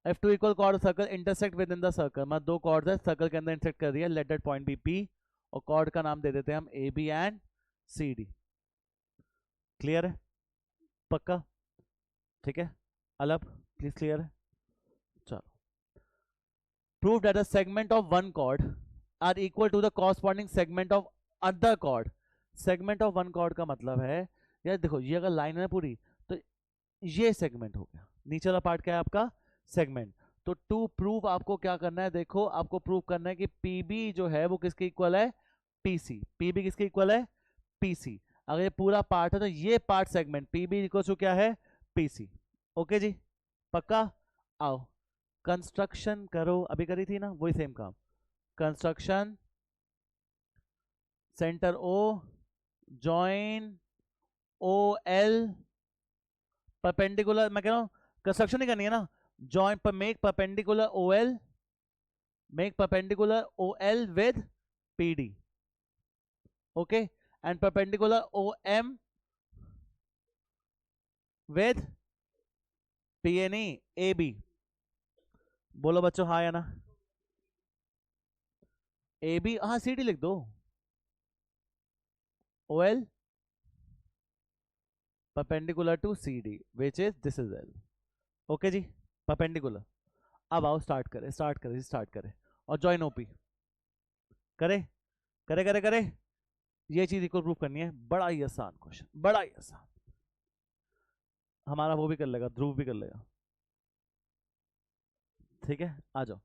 if two equal chord circle intersect with in the circle, मतलब दो कॉर्ड है सर्कल के अंदर इंटरसेक्ट कर रही है, let that point be P, और कॉर्ड का नाम दे देते हैं हम A B and C D, clear है, पक्का, ठीक है, अलग प्लीज क्लियर है, चलो, prove that the segment of one chord are equal to the corresponding segment of other chord, segment of one chord का मतलब है, यार देखो ये अगर लाइन है पूरी, तो ये सेगमेंट हो गया, नीचे वाला पार्ट क्या है आपका, सेगमेंट, तो टू प्रूव आपको क्या करना है, देखो आपको प्रूव करना है कि पीबी जो है वो किसके इक्वल है, पीसी, पीबी किसके इक्वल है, पीसी, अगर ये पूरा पार्ट है तो ये part segment PB equal to क्या है, पीसी, ओके जी, पक्का, आओ कंस्ट्रक्शन करो, अभी करी थी ना वही सेम काम, construction, centre O, join O L, perpendicular, मैं कह रहा हूं कंस्ट्रक्शन नहीं करनी है ना, जॉइन पर make perpendicular O L, make perpendicular O L with P D, okay, and perpendicular O M with P N E A B, बोलो बच्चों हाँ या ना। ए बी, हाँ सी डी लिख दो। O L perpendicular to C D which is this is L. Okay जी, perpendicular. अब आओ स्टार्ट करें, स्टार्ट करें, स्टार्ट करें। और ज्वाइन ओपी करे, करे करे करे। ये चीज इक्वल प्रूफ करनी है, बड़ा ही आसान क्वेश्चन, बड़ा ही आसान। हमारा वो भी कर लेगा, ध्रुव भी कर लेगा। ठीक है, आ जाओ।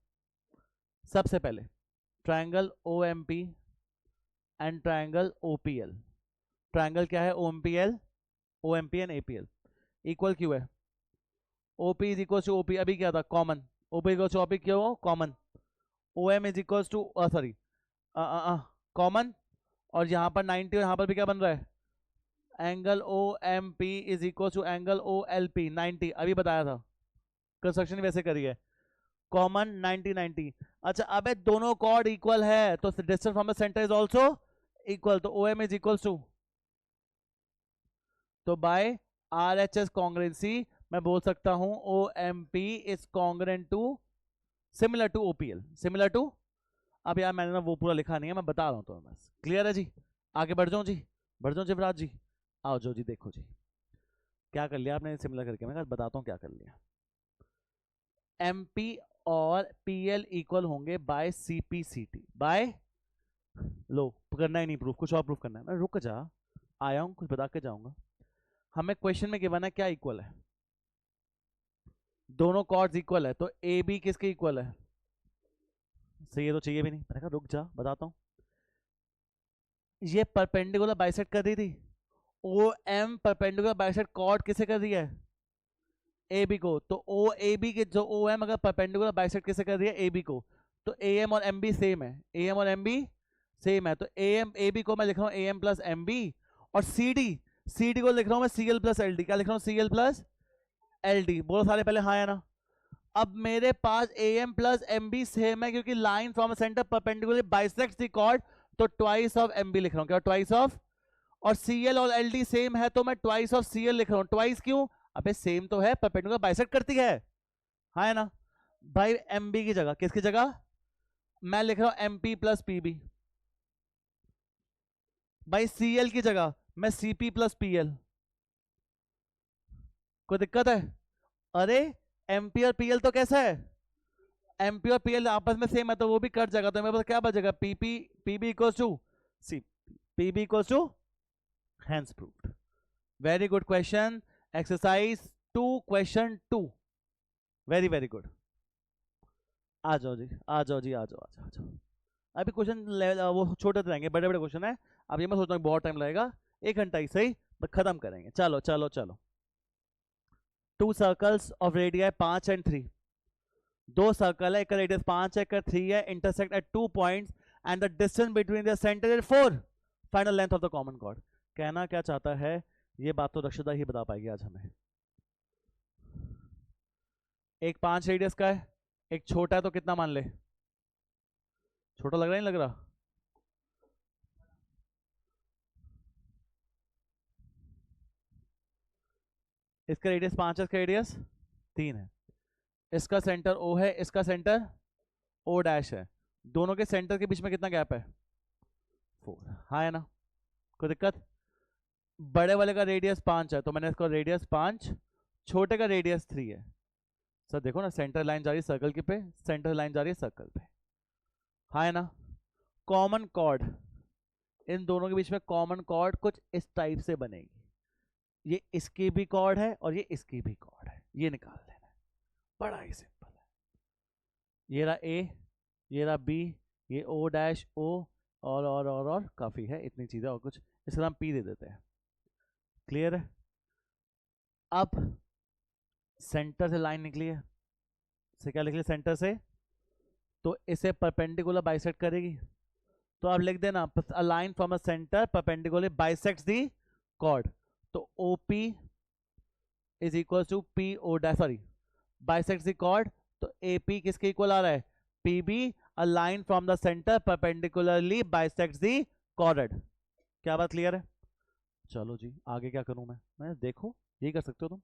सबसे पहले triangle O M P and triangle O P L. Triangle क्या है? O M P L, O M P and A P L. Equal क्यों है? O P is equal to O P, अभी क्या था? Common. O P equal to O P क्यों हो? Common. O M is equal to, sorry, common. और यहाँ पर 90 और यहाँ पर भी क्या बन रहा है? Angle O M P is equal to angle O L P 90, अभी बताया था। कंस्ट्रक्शन वैसे करी है। कॉमन 90 90। अच्छा, अबे दोनों कॉर्ड इक्वल है तो distance from the centre is also equal, तो O M is equal to, तो by R H S congruency मैं बोल सकता हूं O M P is congruent to, similar to OPL, similar to. अब यार मैंने ना वो पूरा लिखा नहीं है, मैं बता रहा हूं तो बस। क्लियर है जी? आगे बढ़ जाऊं जी, बढ़ जाऊं शिवराज जी? आओ जो जी, देखो जी क्या कर लिया आपने सिमिलर करके। मैं बताता हूं क्या कर लिया। एम पी और पी एल इक्वल होंगे by C P C T, by, लो करना ही नहीं प्रूफ, कुछ और प्रूफ करना है। मैं रुक जा, आया हूं, कुछ बता के जाऊंगा। हमें क्वेश्चन में गिवन है क्या इक्वल है? दोनों कॉर्ड्स इक्वल है, तो ए बी किसके इक्वल है? सही है, तो चाहिए भी नहीं। मैंने कहा रुक जा बताता हूं। ये परपेंडिकुलर बाइसेक्ट कर रही थी, O M perpendicular bisect chord किसे कर रही है? ए बी को। तो ओ ए बी के जो ओ एम अगर परपेंडिकुलर बाइसेक्ट किसे कर रही है? ए बी को। तो ए एम और एम बी सेम है, ए एम और एम बी सेम है, तो ए एम ए बी को मैं लिख रहा हूं A M plus M B. और सी डी, सी डी को लिख रहा हूं मैं C L plus L D. क्या लिख रहा हूं? C L plus L D. बोलो सारे पहले हाँ या ना। अब मेरे पास A M plus M B same है क्योंकि line from centre perpendicular bisects the chord, तो ट्वाइस ऑफ एम बी लिख रहा हूं। क्या ट्वाइस ऑफ? और सी एल और एल डी सेम है तो मैं ट्वाइस ऑफ सी एल लिख रहा हूं। ट्वाइस क्यों? अबे सेम तो है, परपेंडिकुलर बाइसेक्ट करती है, हाँ है ना भाई। एम बी की जगह किसकी जगह मैं लिख रहा हूं? M P plus P B. भाई सी एल की जगह मैं C P plus P L. कोई दिक्कत है? अरे एम पी और पी एल तो कैसा है? एम पी और पी एल आपस में सेम है तो वो भी कट जाएगा, तो मेरे पास क्या बचेगा? P P, P B equals to C, P B equals to, hence proved. Very good question. Exercise 2 question 2, very very good. आ जाओ जी, आ जाओ जी, आ जाओ, आ जाओ, आ जाओ। अभी क्वेश्चन वो छोटे रहेंगे, बड़े बड़े क्वेश्चन है। अब ये मैं सोचता हूँ बहुत टाइम लगेगा, 1 घंटा ही सही, बस खत्म करेंगे। चलो चलो चलो। 2 circles of radius 5 and 3। 2 circle है, एक का रेडियस 5 है, एक का 3 है, intersect at 2 points and the distance between the centre is 4। Final length of the common chord. कहना क्या चाहता है? ये बात तो रक्षिता ही बता पाएगी आज हमें। एक 5 रेडियस का है, एक छोटा है, तो कितना मान ले? छोटा लग रहा है, नहीं लग रहा? इसका रेडियस 5 है, इसका रेडियस 3 है। इसका सेंटर O है, इसका सेंटर O डैश है। दोनों के सेंटर के बीच में कितना गैप है? 4, हाँ है ना? कोई दिक्कत? बड़े वाले का रेडियस 5 है तो मैंने इसका रेडियस 5, छोटे का रेडियस 3 है। सर देखो ना, सेंटर लाइन जा रही है सर्कल के पे, सेंटर लाइन जा रही है सर्कल पे, हाँ है ना? कॉमन कॉर्ड, इन दोनों के बीच में कॉमन कॉर्ड कुछ इस टाइप से बनेगी। ये इसकी भी कॉर्ड है और ये इसकी भी कॉर्ड है, ये निकाल देना है, बड़ा ही सिंपल है। ये रहा ए, ये रहा बी, ये ओ डैश ओ, और काफी है इतनी चीजें, और कुछ इसका नाम पी दे देते हैं। क्लियर है? अब सेंटर से लाइन निकली है, से क्या निकली? सेंटर से, तो इसे परपेंडिकुलर बाइसेक्ट करेगी। तो आप लिख देना a line from a centre perpendicular bisects the chord. तो OP is equal to P O dash, sorry, bisects the chord, तो AP किसके इक्वल आ रहा है? PB, a line from the centre perpendicularly bisects the chord. क्या बात clear है? चलो जी, आगे क्या करूं मैं देखो, यही कर सकते हो तुम।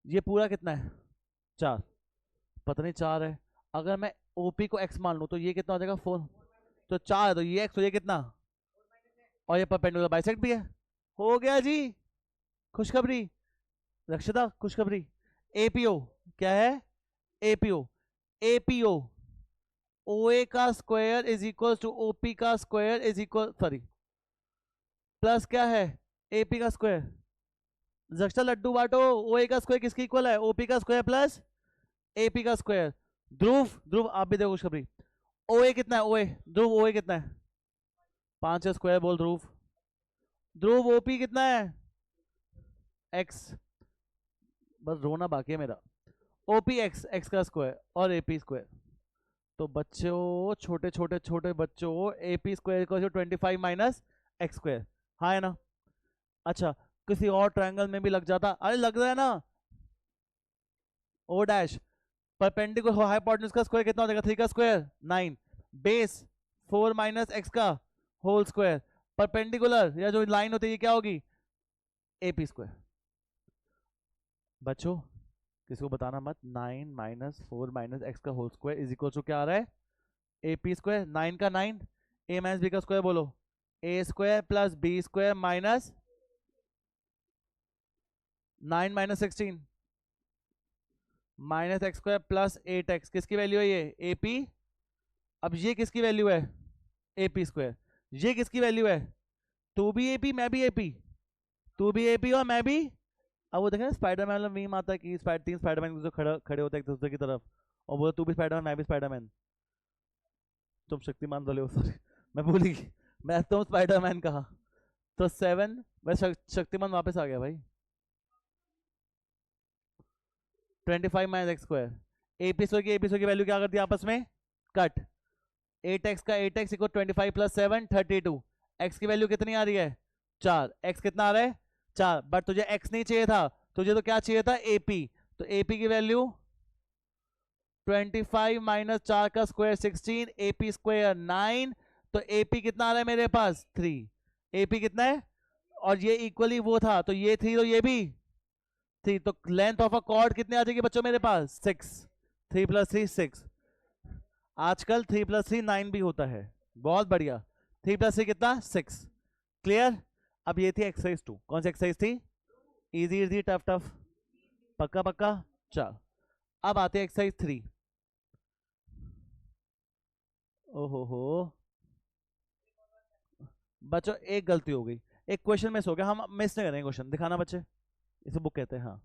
ये पूरा कितना है? 4। पता नहीं 4 है। अगर मैं ओपी को एक्स मान लूँ तो ये कितना हो जाएगा 4। तो 4 है तो ये एक्स, तो ये कितना, और ये परपेंडिकुलर बाइसेक्ट भी है। हो गया जी, खुशखबरी रक्षिता, खुशखबरी। एपीओ क्या है, एपीओ, एपीओ ओए का square is equal to OP का square is equal, sorry, plus क्या है एपी का स्क्वायर। रक्षिता लड्डू बांटो, ओए का स्क्वायर किसके इक्वल है, ओपी का स्क्वायर प्लस एपी का स्क्वायर। ध्रुव, ध्रुव आप भी देखो खुशखबरी। ओए कितना है, ओए ध्रुव, ओए कितना है 5 का स्क्वायर बोल ध्रुव। ध्रुव ओपी कितना है एक्स, बस रोना बाकी है मेरा। ओपी एक्स, एक्स का स्क्वायर और एपी स्क्वायर। तो बच्चों, छोटे छोटे छोटे बच्चों, एपी स्क्वायर को 25 माइनस एक्स स्क्वायर, हाँ है ना। अच्छा, किसी और ट्रायंगल में भी लग जाता, अरे लग रहा है ना। ओ डैश परपेंडिकुलर हाइपोटेन्यूज का स्क्वायर कितना हो जाएगा 3 का स्क्वायर 9, बेस 4 माइनस एक्स का होल स्क्वायर, परपेंडिकुलर या जो लाइन होती है ये क्या होगी एपी स्क्वायर। बच्चों किसी को बताना मत, 9 माइनस 4 माइनस एक्स का whole square is equal to क्या आ रहा है एपी स्क्वायर। 9 का 9, ए माइनस बी का स्क्वायर बोलो, A square plus B square minus 9 minus 16 minus x square plus 8x, किसकी वैल्यू है ये एपी। अब ये किसकी वैल्यू है एपी स्क्वायर, ये किसकी वैल्यू है, तू भी एपी मैं भी एपी, तू भी एपी और मैं भी। अब वो देखें स्पाइडरमैन वाला मीम आता है कि तीन स्पाइडरमैन जो खड़े होते हैं एक दूसरे की तरफ और बोले तू भी स्पाइडरमैन मैं भी स्पाइडरमैन, तुम शक्तिमान वाले हो, सॉरी मैं भूल गई, मैं तुम स्पाइडरमैन कहा। तो 7 बस शक्तिमान वापस आ गया भाई। 25 minus x square, AP square की वैल्यू क्या करती है आपस में कट, 8x का 8x इक्वल 25 प्लस 7 32, x की वैल्यू कितनी आ रही है 4, x कितना आ रहा है 4, बट तुझे x नहीं चाहिए था, तुझे तो क्या चाहिए था AP, तो AP की वैल्यू 25 माइनस 4 का स्क्वायर 16, AP स्क्वायर 9, तो AP कितना आ रहा है मेरे पास 3, AP कितना है, और ये इक्वली वो था तो ये 3 तो ये भी 3, तो लेंथ ऑफ अ कॉर्ड कितनी आ जाएगी बच्चों मेरे पास 6, 3 प्लस 3 6, आजकल 3 प्लस 3 9 भी होता है, बहुत बढ़िया, 3 प्लस 3 कितना 6, क्लियर। अब ये थी एक्सरसाइज 2, कौन सी एक्सरसाइज थी, इजी इजी टफ टफ, पक्का पक्का। चल अब आते हैं एक्सरसाइज 3। ओहो बच्चों एक गलती हो गई, एक क्वेश्चन मिस हो गया, हम मिस नहीं करेंगे क्वेश्चन, दिखाना बच्चे, इसे बुक कहते हैं हाँ।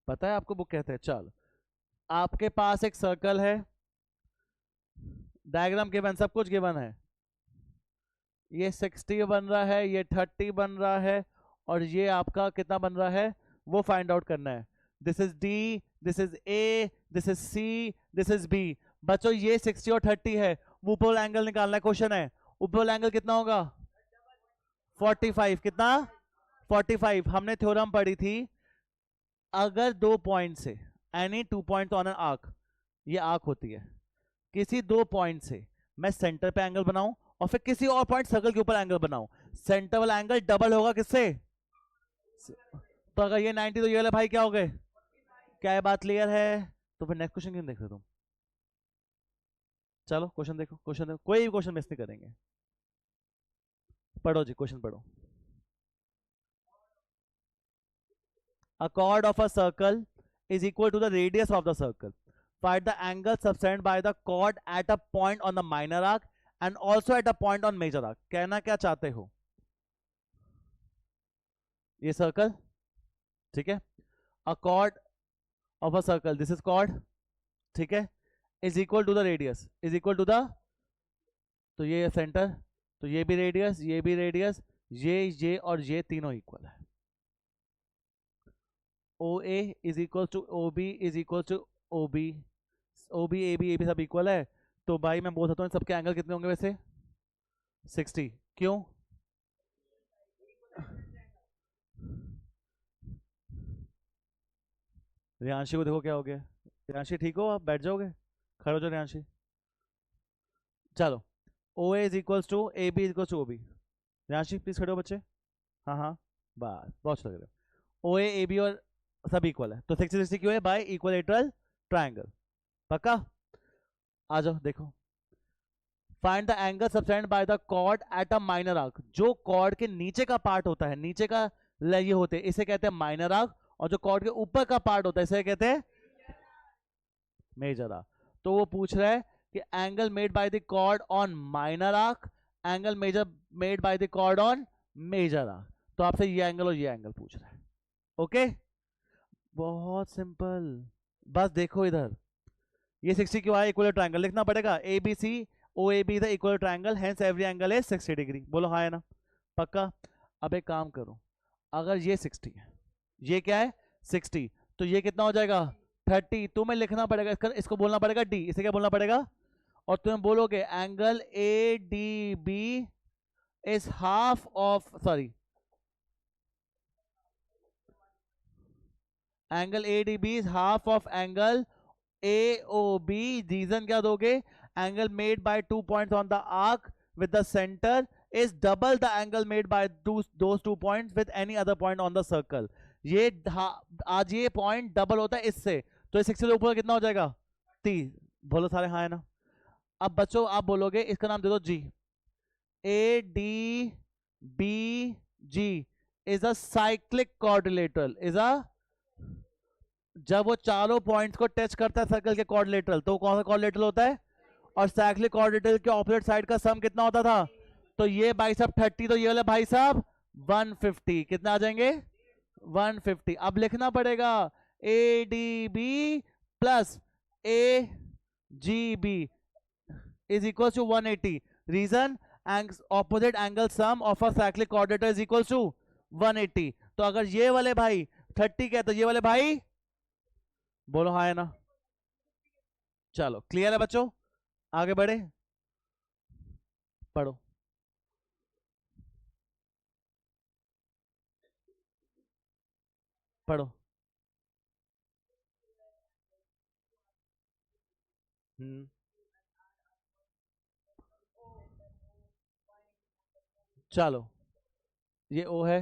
पता है आपको बुक कहते हैं, चल आपके पास एक सर्कल है, डायग्राम गिवन, सब कुछ गिवन है, ये 60 बन रहा है, ये 30 बन रहा है, और ये आपका कितना बन रहा है वो फाइंड आउट करना है। This is D, this is A, this is C, this is B. बच्चों ये 60 और 30 है, ऊपर वाला एंगल निकालना है, क्वेश्चन है ऊपर वाला एंगल कितना होगा 45, कितना 45। हमने थ्योरम पढ़ी थी, अगर 2 पॉइंट से any 2 point on an arc, ये आर्क होती है, किसी 2 पॉइंट से मैं सेंटर पे एंगल बनाऊं और फिर किसी और पॉइंट सर्कल के ऊपर एंगल बनाऊं, सेंटर वाला एंगल डबल होगा किससे, तो अगर ये 90 तो ये वाला भाई क्या हो गए, क्या ये बात क्लियर है। तो फिर नेक्स्ट क्वेश्चन क्यों देख रहे हो तुम, चलो क्वेश्चन देखो, क्वेश्चन देखो, कोई भी क्वेश्चन मिस नहीं करेंगे, पढ़ो जी क्वेश्चन पढ़ो। A chord of a circle is equal to the radius of the circle. Find the angle subtended by the chord at a point on the minor arc and also at a point on major arc. कहना क्या चाहते हो, ये circle ठीक है, a chord of a circle, this is chord ठीक है, is equal to the radius, is equal to the, तो ये सेंटर, तो ये भी रेडियस, ये भी रेडियस, ये और ये तीनों इक्वल है। OA is equal to OB is equal to OB, OB AB AB सब इक्वल है, तो भाई मैं बोल सकता हूँ सबके एंगल कितने होंगे वैसे 60, क्यों, रियांशी को देखो क्या हो गया, रियांशी ठीक हो, आप बैठ जाओगे, खड़े हो जाओ रियांशी। चलो OA is equal to AB is equal to OB, Riyanshi please खड़े हो बच्चे, हाँ हाँ बस बहुत लग रहा है। ओ ए बी और सब इक्वल है, तो 60 60 क्यों है? By equilateral triangle. पक्का? आ जाओ देखो, find the angle subtended by the chord at a minor arc. जो कॉर्ड के नीचे का पार्ट होता है, नीचे का ये होते हैं, इसे कहते हैं माइनर आर्क, और जो कॉर्ड के ऊपर का पार्ट होता है इसे कहते हैं मेजर आर्क। तो वो पूछ रहा है कि angle made by the chord on minor arc, angle major made by the chord on major arc. तो आपसे ये एंगल और ये एंगल पूछ रहा है। ओके, बहुत सिंपल। बस देखो इधर, ये 60 क्यों आया? इक्वल ट्रायंगल लिखना पड़ेगा। A B C O A B is equal triangle, hence every angle is 60 degree. बोलो हाँ है ना? पक्का? अब एक काम करो, अगर ये 60 है, ये क्या है 60, तो ये कितना हो जाएगा 30। तुम्हें लिखना पड़ेगा इसको बोलना पड़ेगा डी। इसे क्या बोलना पड़ेगा? और तुम्हें बोलोगे angle A D B is half of, sorry, angle A D B is half of angle A O B. Reason क्या दोगे? Angle made by 2 points on the arc with the centre is double the angle made by those 2 points with any other point on the circle। ये आज ये point double होता है इससे, तो 60 से ऊपर कितना हो जाएगा 30। बोलो सारे हाँ है ना? अब बच्चों आप बोलोगे इसका नाम दे दो जी। A D B G is a cyclic quadrilateral, is a, जब वो चारों पॉइंट्स को टच करता है सर्कल के क्वाड्रिलेटरल, तो कौन सा क्वाड्रिलेटरल होता है? और साइक्लिक क्वाड्रिलेटरल के ऑपोजिट साइड का सम कितना होता था? तो ये भाई साहब 30, तो ये वाला भाई साहब 150। कितना आ जाएंगे? 150। अब लिखना पड़ेगा A D B plus A G B is equal to 180। Reason, opposite angle sum of a cyclic quadrilateral is equal to 180। तो अगर ये वाले भाई 30 के, तो ये वाले भाई, बोलो हाँ है ना? चलो क्लियर है बच्चों, आगे बढ़े, पढ़ो। पढ़ो। हम्म, चलो ये ओ है,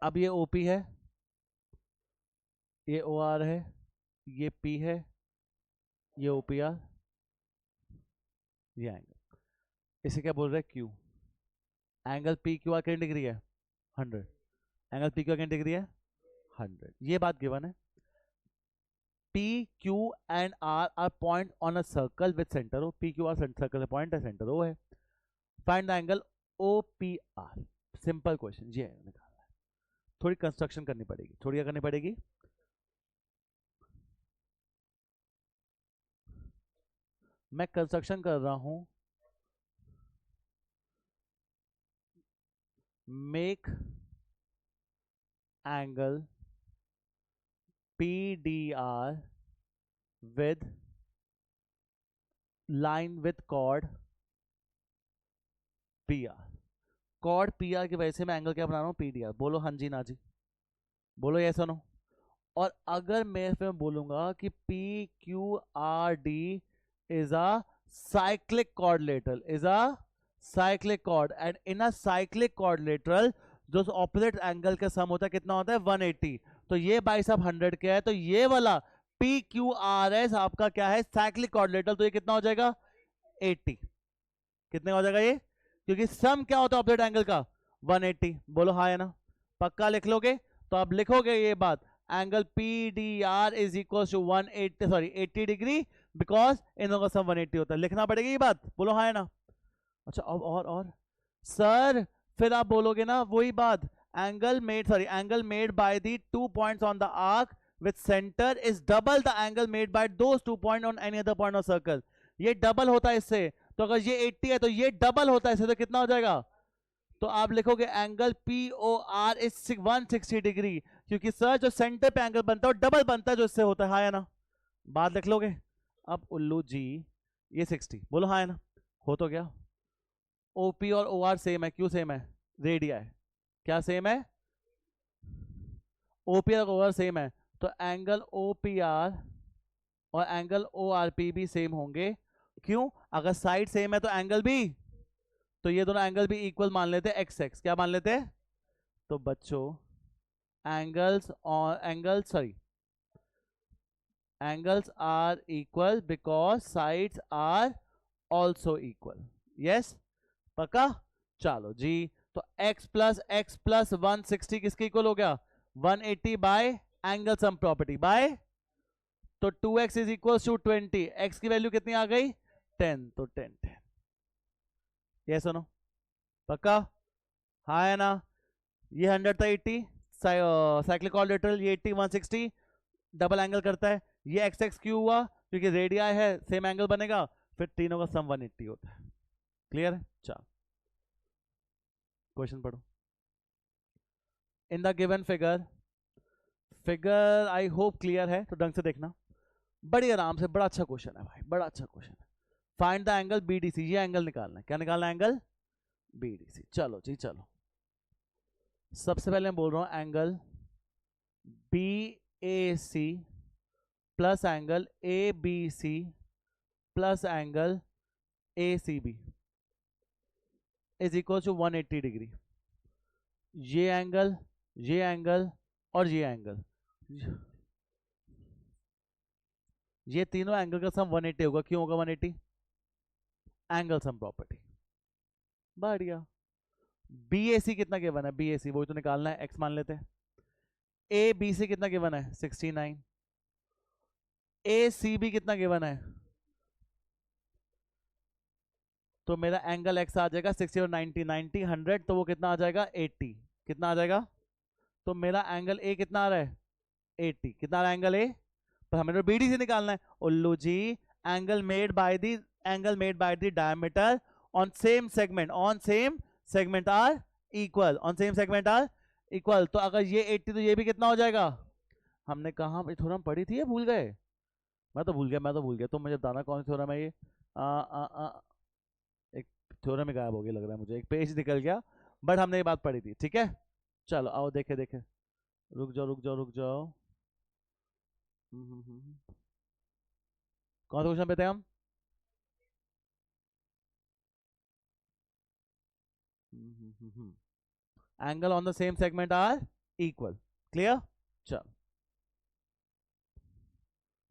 अब ये ओपी है, ये ओ आर है, ये पी है, ये ओपी आर, ये एंगल, इसे क्या बोल रहे हैं? Q. Angle P Q R कितनी डिग्री है? 100। एंगल पी क्यू आर कितनी डिग्री है? 100। ये बात गिवन है। P Q and R R point on a circle with centre O. P Q R circle का पॉइंट है, सेंटर ओ है। Find the angle O P R. Simple question ये निकालना है। थोड़ी कंस्ट्रक्शन करनी पड़ेगी, थोड़ी क्या करनी पड़ेगी? मैं कंस्ट्रक्शन कर रहा हूं। Make angle P D are with line with chord PR। chord PR की वजह से मैं एंगल क्या बना रहा हूँ? PDR। बोलो हाँ जी ना जी, बोलो ये सुनो। और अगर मैं फिर बोलूंगा कि PQRD is a cyclic quadrilateral, is a cyclic chord, and in a cyclic quadrilateral जो ऑपोजिट एंगल का सम होता है कितना होता है? 180। तो ये भाई साहब 100 के है, तो ये वाला PQRS आपका क्या है? Cyclic quadrilateral. तो ये कितना हो जाएगा? 80। कितने हो जाएगा ये? क्योंकि सम क्या होता है ऑपोजिट एंगल का? 180। बोलो हाँ है ना? पक्का लिख लोगे? तो आप लिखोगे ये बात, angle P D R is equal to 180, sorry 80 degree, because इन लोगों का सम 180 होता है। लिखना पड़ेगी ये बात। बोलो हाँ है ना? अच्छा अब और सर फिर आप बोलोगे ना वही बात, angle made, sorry, angle made by the 2 points on the arc with centre is double the angle made bye those 2 point on any other point of circle. ये डबल होता है इससे, तो अगर ये 80 है तो ये डबल होता है इससे, तो कितना हो जाएगा? तो आप लिखोगे angle P O R is 160 degree, क्योंकि सर जो सेंटर पे एंगल बनता है वो डबल बनता है जो इससे होता है। हाँ है ना? बात लिख लोगे? अब उल्लू जी ये 60, बोलो हाँ है ना? हो तो गया। ओपी और ओ आर सेम है, क्यों सेम है? रेडिया है। क्या सेम है? ओपी और ओ आर सेम है, तो एंगल ओ पी आर और एंगल ओ आर पी भी सेम होंगे। क्यों? अगर साइड सेम है तो एंगल भी, तो ये दोनों एंगल भी इक्वल मान लेते हैं, एक्स एक्स क्या मान लेते हैं। तो बच्चों एंगल्स और angles are equal because sides are also equal. Yes, पक्का। चलो जी, तो x प्लस 160 किसके इक्वल हो गया? 180 by angle sum property by, तो 2x is equal to 20, x की वैल्यू कितनी आ गई? 10, तो 10 10। ये सुनो, पक्का? हाँ है ना? ये 100 था 80, साइक्लिक क्वाड्रेटरल, ये 80 160 डबल एंगल करता है। ये एक्स एक्स क्यों हुआ? क्योंकि रेडियाई है, सेम एंगल बनेगा, फिर तीनों का सम 180 होता है। क्लियर है? चलो क्वेश्चन पढ़ो। In the given figure I hope clear है, तो ढंग से देखना, बड़ी आराम से, बड़ा अच्छा क्वेश्चन है भाई, बड़ा अच्छा क्वेश्चन है। फाइंड द एंगल बीडीसी, ये एंगल निकालना है। क्या निकालना है? Angle BDC. चलो जी चलो, सबसे पहले मैं बोल रहा हूं angle B A C plus angle A B C plus angle A C B is equal to 180 degree. ये एंगल और ये एंगल, ये तीनों एंगल का सम 180 होगा। क्यों होगा 180? Angle sum property. बढ़िया। बी ए सी कितना गिवन है? बी ए सी वही तो निकालना है, एक्स मान लेते हैं। ए बी सी कितना गिवन है? 69। ए सी बी कितना गिवन है? तो मेरा एंगल एक्स आ जाएगा 60 और 90, 90 100, तो वो कितना आ जाएगा? 80। कितना आ जाएगा? तो मेरा एंगल ए कितना आ रहा है? 80। कितना आ रहा है एंगल ए? पर हमें तो बीडी से निकालना है। उल्लू जी, angle made by the diameter on same segment are equal, तो अगर ये 80 तो ये भी कितना हो जाएगा? हमने कहा थ्योरम पढ़ी थी, ये भूल गए? मैं तो भूल गया, तो मुझे बताना कौन सी थ्योरम है ये। एक थ्योरम ही गायब हो गया लग रहा है मुझे, एक पेज निकल गया, बट हमने ये बात पढ़ी थी। ठीक है, चलो आओ देखे देखे। रुक जाओ। कौन सा क्वेश्चन पे थे हम? Angle on the same segment are equal. Clear? चलो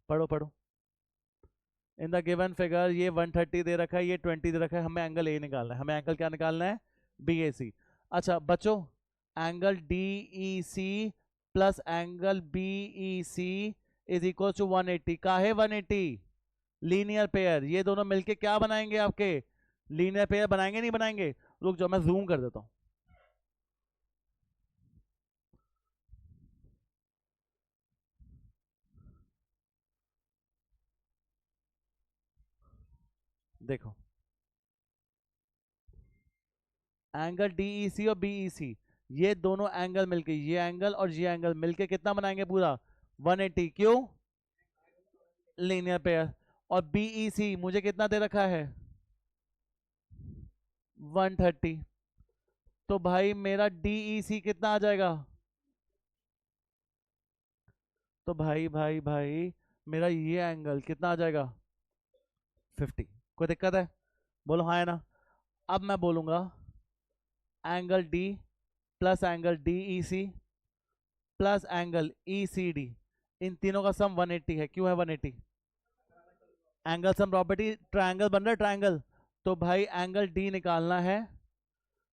पढ़ो पढ़ो। इन द गिवन फिगर ये 130 दे रखा है, ये 20 दे रखा है, हमें एंगल ए निकालना है। हमें एंगल क्या निकालना है? B A C. अच्छा बच्चों, angle D E C plus angle B E C is equal to 180। का है 180? Linear pair. ये दोनों मिलके क्या बनाएंगे आपके? लीनियर पेयर बनाएंगे नहीं बनाएंगे? रुक जाओ मैं जूम कर देता हूं। देखो, एंगल डीईसी और बीईसी, ये दोनों एंगल मिलके, ये एंगल और ये एंगल मिलके कितना बनाएंगे पूरा? 180। क्यों? Linear pair. और बीईसी मुझे कितना दे रखा है? 130। तो भाई मेरा डीईसी कितना आ जाएगा? तो भाई मेरा ये एंगल कितना आ जाएगा? 50। कोई दिक्कत है? बोलो हाँ है ना? अब मैं बोलूंगा angle D plus angle DEC plus angle ECD, इन तीनों का सम 180 है। क्यों है 180? एंगल सम प्रॉपर्टी, ट्रायंगल बन रहा है ट्रायंगल। तो भाई एंगल डी निकालना है,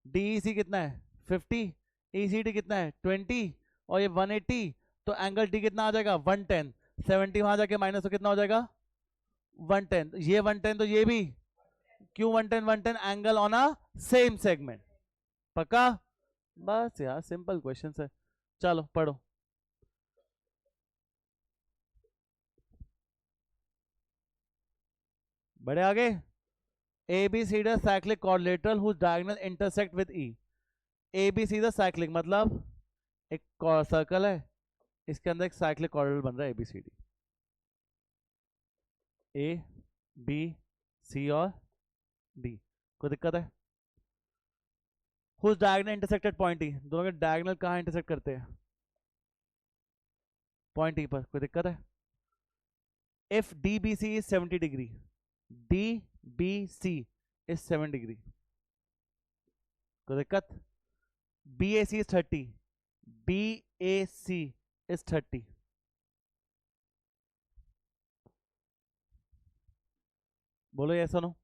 डीईसी कितना है? 50, ईसीडी कितना है? 20, और ये 180, तो एंगल डी कितना आ जाएगा? 110। 70 वहां जाके माइनस तो कितना हो जाएगा? 110। ये 110 तो ये भी। क्यों 110? 110 angle on a same segment. पक्का? बस यार सिंपल क्वेश्चन है। चलो पढ़ो। बड़े आगे। A B C the cyclic quadrilateral whose diagonal intersect with E। A B C the cyclic मतलब एक सर्कल है, इसके अंदर एक साइक्लिक क्वाड्रिलेटरल बन रहा है A B C D. A B C और डी, कोई दिक्कत है? whose diagonal intersect at point E, दोनों के डायगोनल कहाँ इंटरसेक्ट करते हैं? पॉइंट ई पर। कोई दिक्कत है? If D B C is 70 degree, D B C is 7 degree, कोई दिक्कत? B A C is 30, B A C is 30, बोलो यस और no.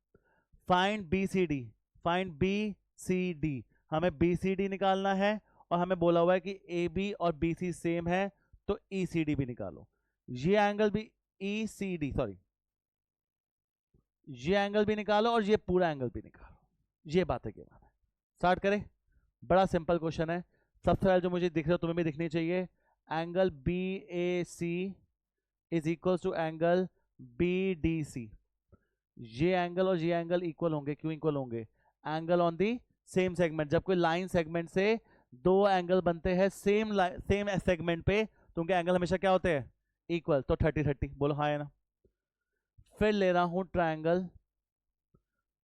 Find B C D, find B C D, हमें बी सी डी निकालना है और हमें बोला हुआ है कि ए बी और बी सी सेम है, तो ई सी डी भी निकालो। ये एंगल भी ई सी डी, सॉरी, ये एंगल भी निकालो और ये पूरा एंगल भी निकालो। ये बात है कि बात है। स्टार्ट करें। बड़ा सिंपल क्वेश्चन है। सबसे पहले जो मुझे दिख रहा है तुम्हें भी दिखनी चाहिए, angle B A C is equal to angle B D C. ये एंगल और ये एंगल इक्वल होंगे। क्यों इक्वल होंगे? Angle on the same segment. जब कोई लाइन सेगमेंट से दो एंगल बनते हैं सेम सेगमेंट पे, तो उनके एंगल हमेशा क्या होते हैं? इक्वल। तो 30-30, बोलो हाँ है ना। फिर ले रहा हूं triangle,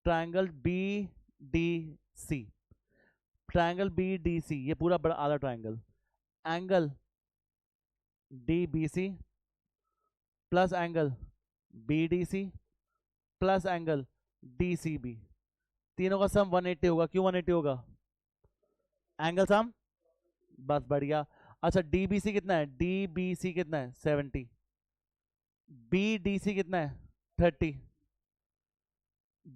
triangle B D C, triangle B D C, ये पूरा बड़ा आधा triangle, angle D B C plus angle B D C plus angle D C B, तीनों का सम 180 होगा। क्यों 180 होगा? एंगल सम, बस बढ़िया। अच्छा डी बी सी कितना है? डी बी सी कितना है? 70। बी डी सी कितना है? 30।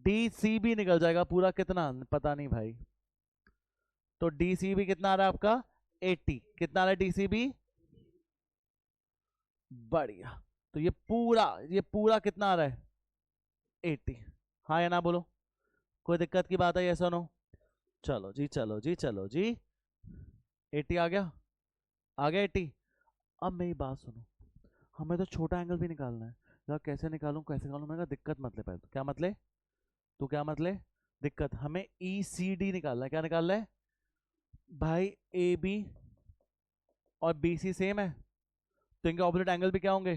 डी सी भी निकल जाएगा पूरा, कितना पता नहीं भाई। तो डी सी बी कितना आ रहा है आपका? 80। कितना आ रहा है डी सी बी? बढ़िया। तो ये पूरा कितना आ रहा है? 80। हाँ या ना बोलो, कोई दिक्कत की बात है? ऐसा नो। चलो जी, चलो जी, चलो जी, 80 आ गया, आ गया 80। अब मेरी बात सुनो, हमें तो छोटा एंगल भी निकालना है यार। कैसे निकालूं, कैसे निकालूं? मैंने कहा दिक्कत मत ले पहले। तो क्या मत ले? तो क्या मत ले? दिक्कत। हमें ई सी डी निकालना है। क्या निकालना है भाई? ए बी और बी सी सेम है, तो इनके ऑपोजिट एंगल भी क्या होंगे?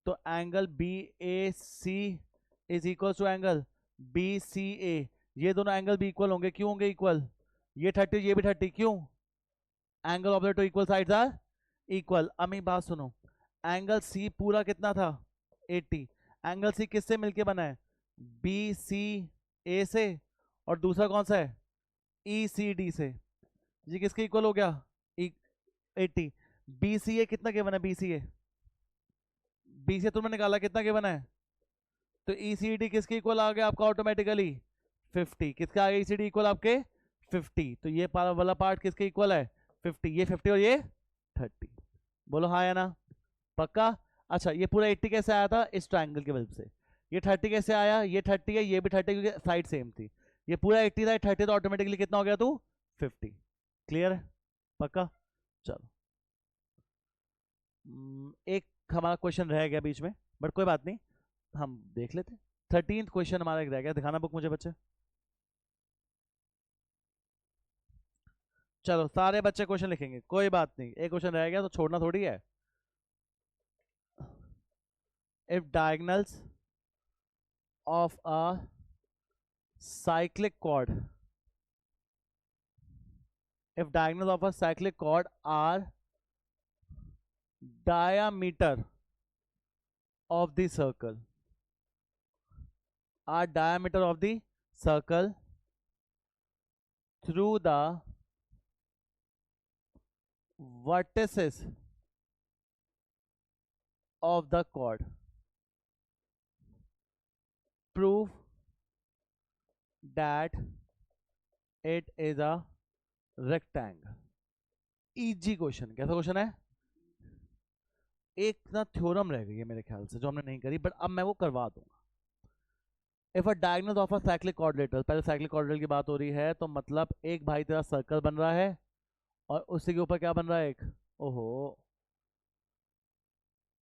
तो angle B A C is equal to angle B C A. ये दोनों एंगल भी इक्वल होंगे। क्यों होंगे इक्वल? ये 30, ये भी 30। क्यों? Angle of the two equal sides are equal. अब मेरी बात सुनो, एंगल सी पूरा कितना था? 80। एंगल सी किससे मिलके बना है? बी सी ए से, और दूसरा कौन सा है? ई सी डी से। ये किसके इक्वल हो गया? 80। बी सी ए कितना के बना है? बी सी ए, बी से तुमने निकाला कितना के बना है? तो ई सी डी किसके इक्वल आ गया आपका? ऑटोमेटिकली 50। किसका आ गया? ई सी डी इक्वल आपके 50। तो ये वाला पार्ट किसके इक्वल है? 50। ये 50 और ये 30, बोलो हाँ या ना। पक्का? अच्छा ये पूरा 80 कैसे आया था? इस ट्रायंगल की वजह से। ये 30 कैसे आया? ये 30 है, ये भी 30, क्योंकि साइड सेम थी। ये पूरा 80 था, 30 तो ऑटोमेटिकली कितना हो गया? तू 50। क्लियर है? पक्का? चलो एक हमारा क्वेश्चन रह गया बीच में, बट कोई बात नहीं, हम देख लेते। 13th क्वेश्चन हमारा एक रह गया। दिखाना बुक मुझे बच्चे। चलो सारे बच्चे क्वेश्चन लिखेंगे, कोई बात नहीं, एक क्वेश्चन रह गया तो छोड़ना थोड़ी है। If diagonals of a cyclic chord, if diagonals of a cyclic chord are diameter of the circle, are diameter of the circle through the vertices of the chord, prove that it is a rectangle। Easy question. कैसा question है? एक ना theorem रह गई है मेरे ख्याल से जो हमने नहीं करी, बट अब मैं वो करवा दूंगा। If a diagonal of a cyclic quadrilateral, पहले साइक्लिक क्वाड्रिलेटरल की बात हो रही है, तो मतलब एक भाई तेरा सर्कल बन रहा है और उसी के ऊपर क्या बन रहा है? एक, ओहो,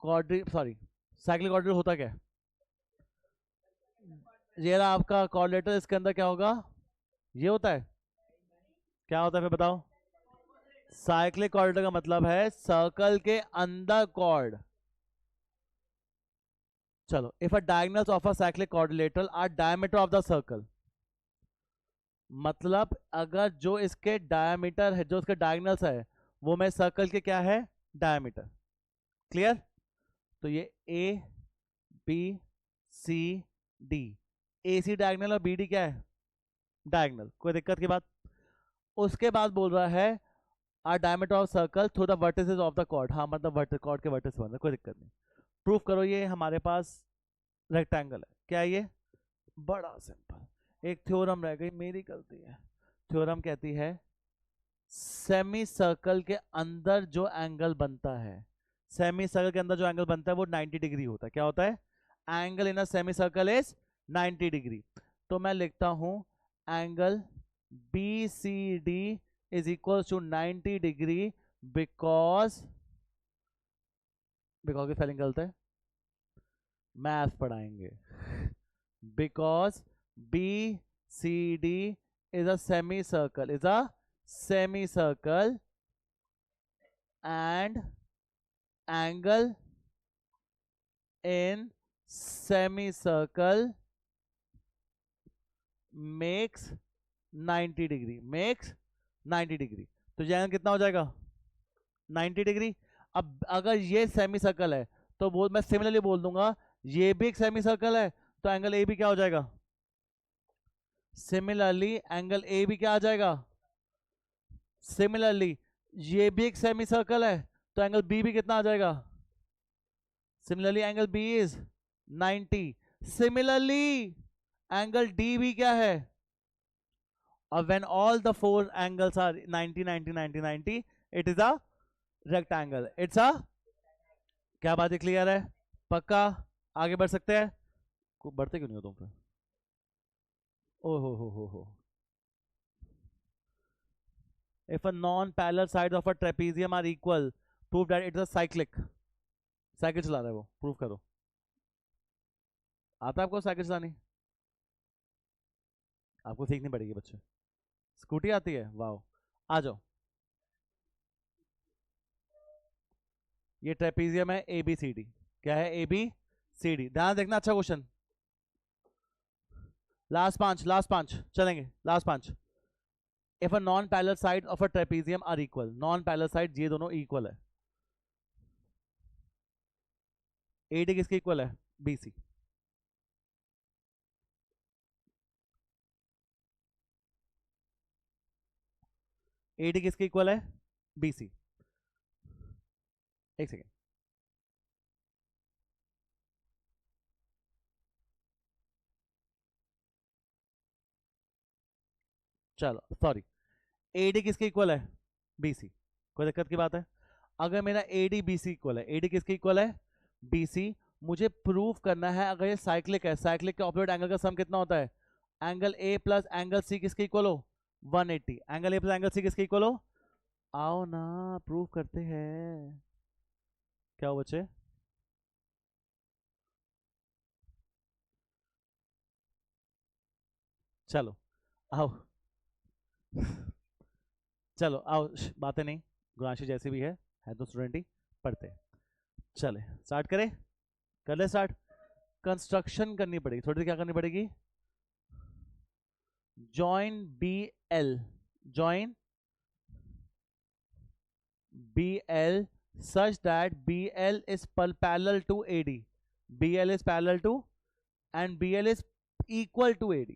साइक्लिक क्वाड्रिलेटरल होता क्या है? ये रहा आपका क्वाड्रिलेटरल, इसके अंदर क्या होगा? ये होता है। क्या होता है फिर बताओ? साइक्लिक क्वाड्रिलेटरल का मतलब है सर्कल के अंदर कॉर्ड। चलो, if a diagonals of a cyclic quadrilateral are diameter of the circle, मतलब अगर जो इसके डायमीटर है, जो इसके डायगोनल्स है, वो में सर्कल के क्या है? डायमीटर। क्लियर? तो ये A B C D, A C diagonal और बी डी क्या है, डायगनल, कोई दिक्कत की बात। उसके बाद बोल रहा है are diameter of circle through the vertices of the chord, हाँ मतलब कॉर्ड के वर्टिस बन रहे, कोई दिक्कत नहीं। प्रूफ करो ये हमारे पास रेक्टेंगल है, क्या है ये, बड़ा सिंपल। एक थ्योरम रह गई, मेरी गलती है। थ्योरम कहती है सेमी सर्कल के अंदर जो एंगल बनता है, सेमी सर्कल के अंदर जो एंगल बनता है वो 90 डिग्री होता है। क्या होता है, angle in a semi circle is 90 degree. तो मैं लिखता हूं angle B C D is equal to 90 degree because की स्पेलिंग गलत है, मैथ पढ़ाएंगे। Because B C D is a semi circle, is a semicircle and angle in semicircle makes 90 degree, makes 90 degree. तो ये एंगल कितना हो जाएगा, 90 degree. अब अगर ये सेमी सर्कल है तो बोल मैं सिमिलरली बोल दूंगा ये भी एक सेमी सर्कल है, तो एंगल ए भी क्या हो जाएगा, सिमिलरली एंगल ए भी क्या आ जाएगा, सिमिलरली ये भी एक सेमी सर्कल है तो एंगल बी भी कितना आ जाएगा, similarly angle B is 90। Similarly angle D भी क्या है, और when all the four angles are 90 90 90 90 it is a rectangle, it's a, क्या बात है, क्लियर है, पक्का। आगे बढ़ सकते हैं, बढ़ते क्यों नहीं हो तुम फिर, ओ हो। If a non-parallel sides of a trapezium are equal, prove that it's a cyclic. Cycle चला रहा है वो, प्रूव करो। आता है आपको साइकिल चलानी, आपको सीखनी पड़ेगी बच्चे। स्कूटी आती है, वाओ, आ जाओ। ये ट्रेपीजियम है ए बी सी डी, क्या है ए बी सी डी, ध्यान देखना, अच्छा क्वेश्चन। लास्ट पांच चलेंगे, लास्ट पांच। If a non parallel side of a trapezium are equal, non parallel side ये दोनों इक्वल है, एडी किसके इक्वल है, बीसी। एडी किसके इक्वल है, बीसी। एक सेकेंड, चलो सॉरी, एडी किसके इक्वल है, बीसी, कोई दिक्कत की बात है। अगर मेरा एडी बीसी इक्वल है, एडी किसके इक्वल है, बीसी, मुझे प्रूफ करना है अगर ये साइक्लिक है, साइक्लिक के ऑपोजिट एंगल का सम कितना होता है, angle A plus angle C किसके इक्वल हो, 180। Angle A plus angle C किसके इक्वल हो, आओ ना प्रूफ करते हैं। क्या हो बच्चे, चलो आओ, चलो आओ, बातें नहीं, गुणांशी जैसी भी है तो स्टूडेंट ही पढ़ते हैं। चले स्टार्ट करें, कर ले स्टार्ट। कंस्ट्रक्शन करनी पड़ेगी थोड़ी, क्या करनी पड़ेगी, join B L, join B L such that BL is parallel to AD, BL is parallel to and BL is equal to AD।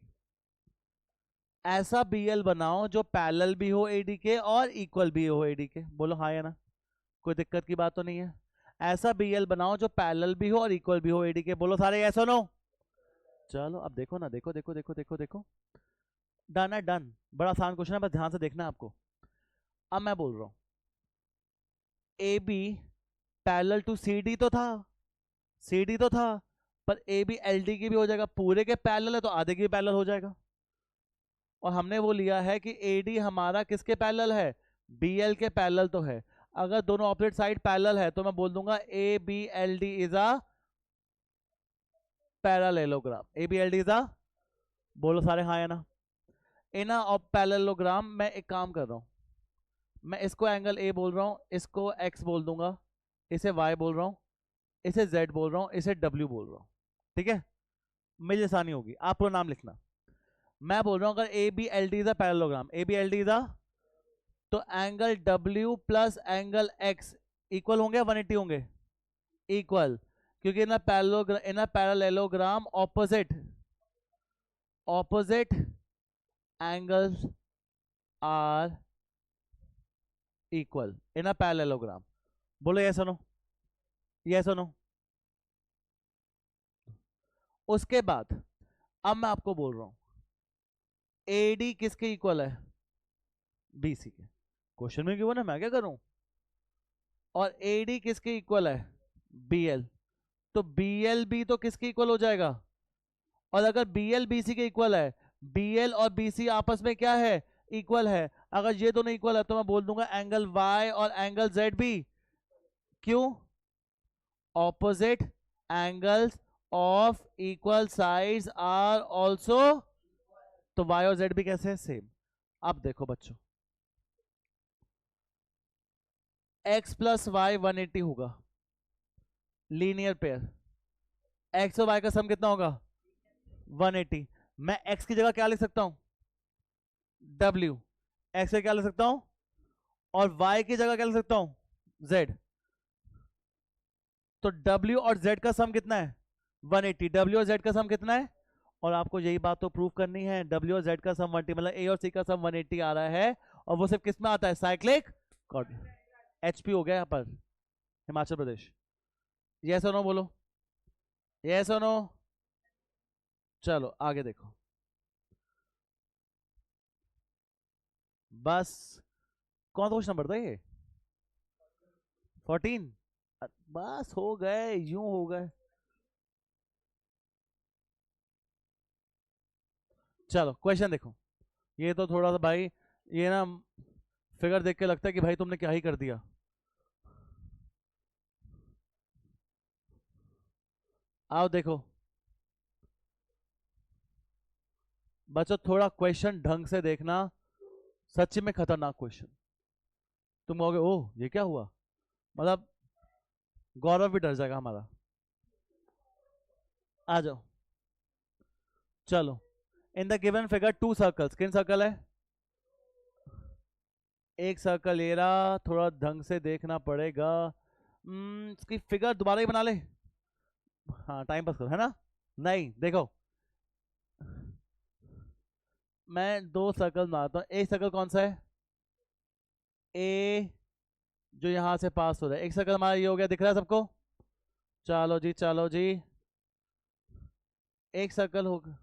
ऐसा BL बनाओ जो पैरेलल भी हो AD के और इक्वल भी हो AD के, बोलो हाँ या ना, कोई दिक्कत की बात तो नहीं है। ऐसा BL बनाओ जो पैरेलल भी हो और इक्वल भी हो AD के, बोलो सारे ऐसा नो। चलो अब देखो ना, देखो देखो देखो देखो देखो, डन है, डन, बड़ा आसान क्वेश्चन है, बस ध्यान से देखना है आपको। अब मैं बोल रहा हूं A B parallel to C D तो था, सी डी तो था, पर ए बी एल डी की भी हो जाएगा, पूरे के पैरेलल है तो आधे की भी पैरेलल हो जाएगा। और हमने वो लिया है कि ए डी हमारा किसके पैरेलल है, बी एल के पैरेलल तो है। अगर दोनों ऑपोजिट साइड पैरेलल है तो मैं बोल दूंगा A B L D is a parallelogram, A B L D is a, बोलो सारे हाँ या ना। इन अ पैरेललोग्राम मैं एक काम कर रहा हूं, मैं इसको एंगल ए बोल रहा हूँ, इसको एक्स बोल दूंगा, इसे वाई बोल रहा हूँ, इसे जेड बोल रहा हूँ, इसे डब्ल्यू बोल रहा हूँ, ठीक है, मेरी आसानी होगी, आप पूरा नाम लिखना। मैं बोल रहा हूँ अगर A B L D is a parallelogram, A B L D is a, तो angle W plus angle X equal होंगे 180 होंगे, इक्वल। क्योंकि in a parallelogram opposite angles are equal in a parallelogram. बोलो yes or no? yes or no? उसके बाद अब मैं आपको बोल रहा हूं AD किसके इक्वल है? BC के। क्वेश्चन में क्यों ना, मैं क्या करूं? और AD किसके इक्वल है? BL। तो BL भी तो किसके इक्वल हो जाएगा? और अगर BL BC के इक्वल है, BL और BC आपस में क्या है? इक्वल है। अगर ये दोनों इक्वल है तो मैं बोल दूंगा एंगल Y और एंगल Z भी। क्यों? Opposite angles of equal sides are also. तो Y और Z भी कैसे है? सेम। अब देखो बच्चों, x प्लस वाई 180 होगा, लीनियर पेयर। x और y का सम कितना होगा? 180। मैं x की जगह क्या लिख सकता हूं? w। x से क्या लिख सकता हूं? और y की जगह क्या लिख सकता हूं? z। तो w और z का सम कितना है? 180। w और z का सम कितना है? और आपको यही बात तो प्रूव करनी है, w और z का सम 180, मतलब a और c का सम 180 आ रहा है, और वो सिर्फ किस में आता है? साइक्लिक HP हो गया यहाँ पर, हिमाचल प्रदेश। यस और नो बोलो, यस और नो। चलो आगे देखो, बस कौन सा क्वेश्चन नंबर था ये? 14। बस हो गए, यूं हो गए। चलो क्वेश्चन देखो, ये तो थोड़ा सा भाई, ये ना फिगर देख के लगता है कि भाई तुमने क्या ही कर दिया। आओ देखो बच्चों, थोड़ा क्वेश्चन ढंग से देखना, सच्ची में खतरनाक क्वेश्चन। तुम कहोगे ओह ये क्या हुआ, मतलब गौरव भी डर जाएगा हमारा। आ जाओ, चलो। In the given figure to circles, किन सर्कल है? एक सर्कल ले रहा, थोड़ा ढंग से देखना पड़ेगा। इसकी फिगर दोबारा ही बना ले। हाँ टाइम पास करो, है ना? नहीं देखो, मैं दो सर्कल बनाता हूँ। एक सर्कल कौन सा है? ए, जो यहां से पास हो रहा है। एक सर्कल हमारा ये हो गया, दिख रहा है सबको? चलो जी, चलो जी। एक सर्कल होगा,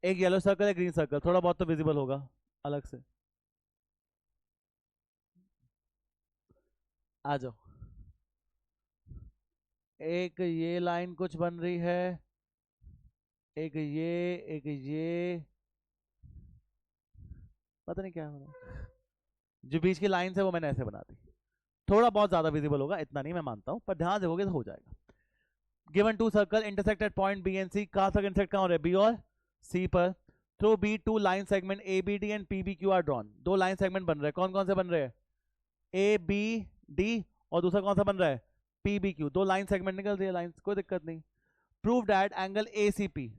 एक येलो सर्कल, एक ग्रीन सर्कल, थोड़ा बहुत तो विजिबल होगा अलग से। आ जाओ, एक ये लाइन कुछ बन रही है, एक ये पता नहीं क्या हो रहा है। जो बीच की लाइन है वो मैंने ऐसे बना दी, थोड़ा बहुत ज्यादा विजिबल होगा, इतना नहीं मैं मानता हूं, पर ध्यान देखोगे तो हो जाएगा। Given two circle intersect at point B and C. कहां तक इंटरसेक्ट कहां हो रहा है? बी और सी पर। Through B two line segment A B D and P B Q R drawn. दो लाइन सेगमेंट बन रहे हैं, कौन कौन से बन रहे हैं? ए बी डी, और दूसरा कौन सा बन रहा है? P B Q. दो लाइन सेगमेंट निकल रही है, लाइन, कोई दिक्कत नहीं। Prove that angle A C P,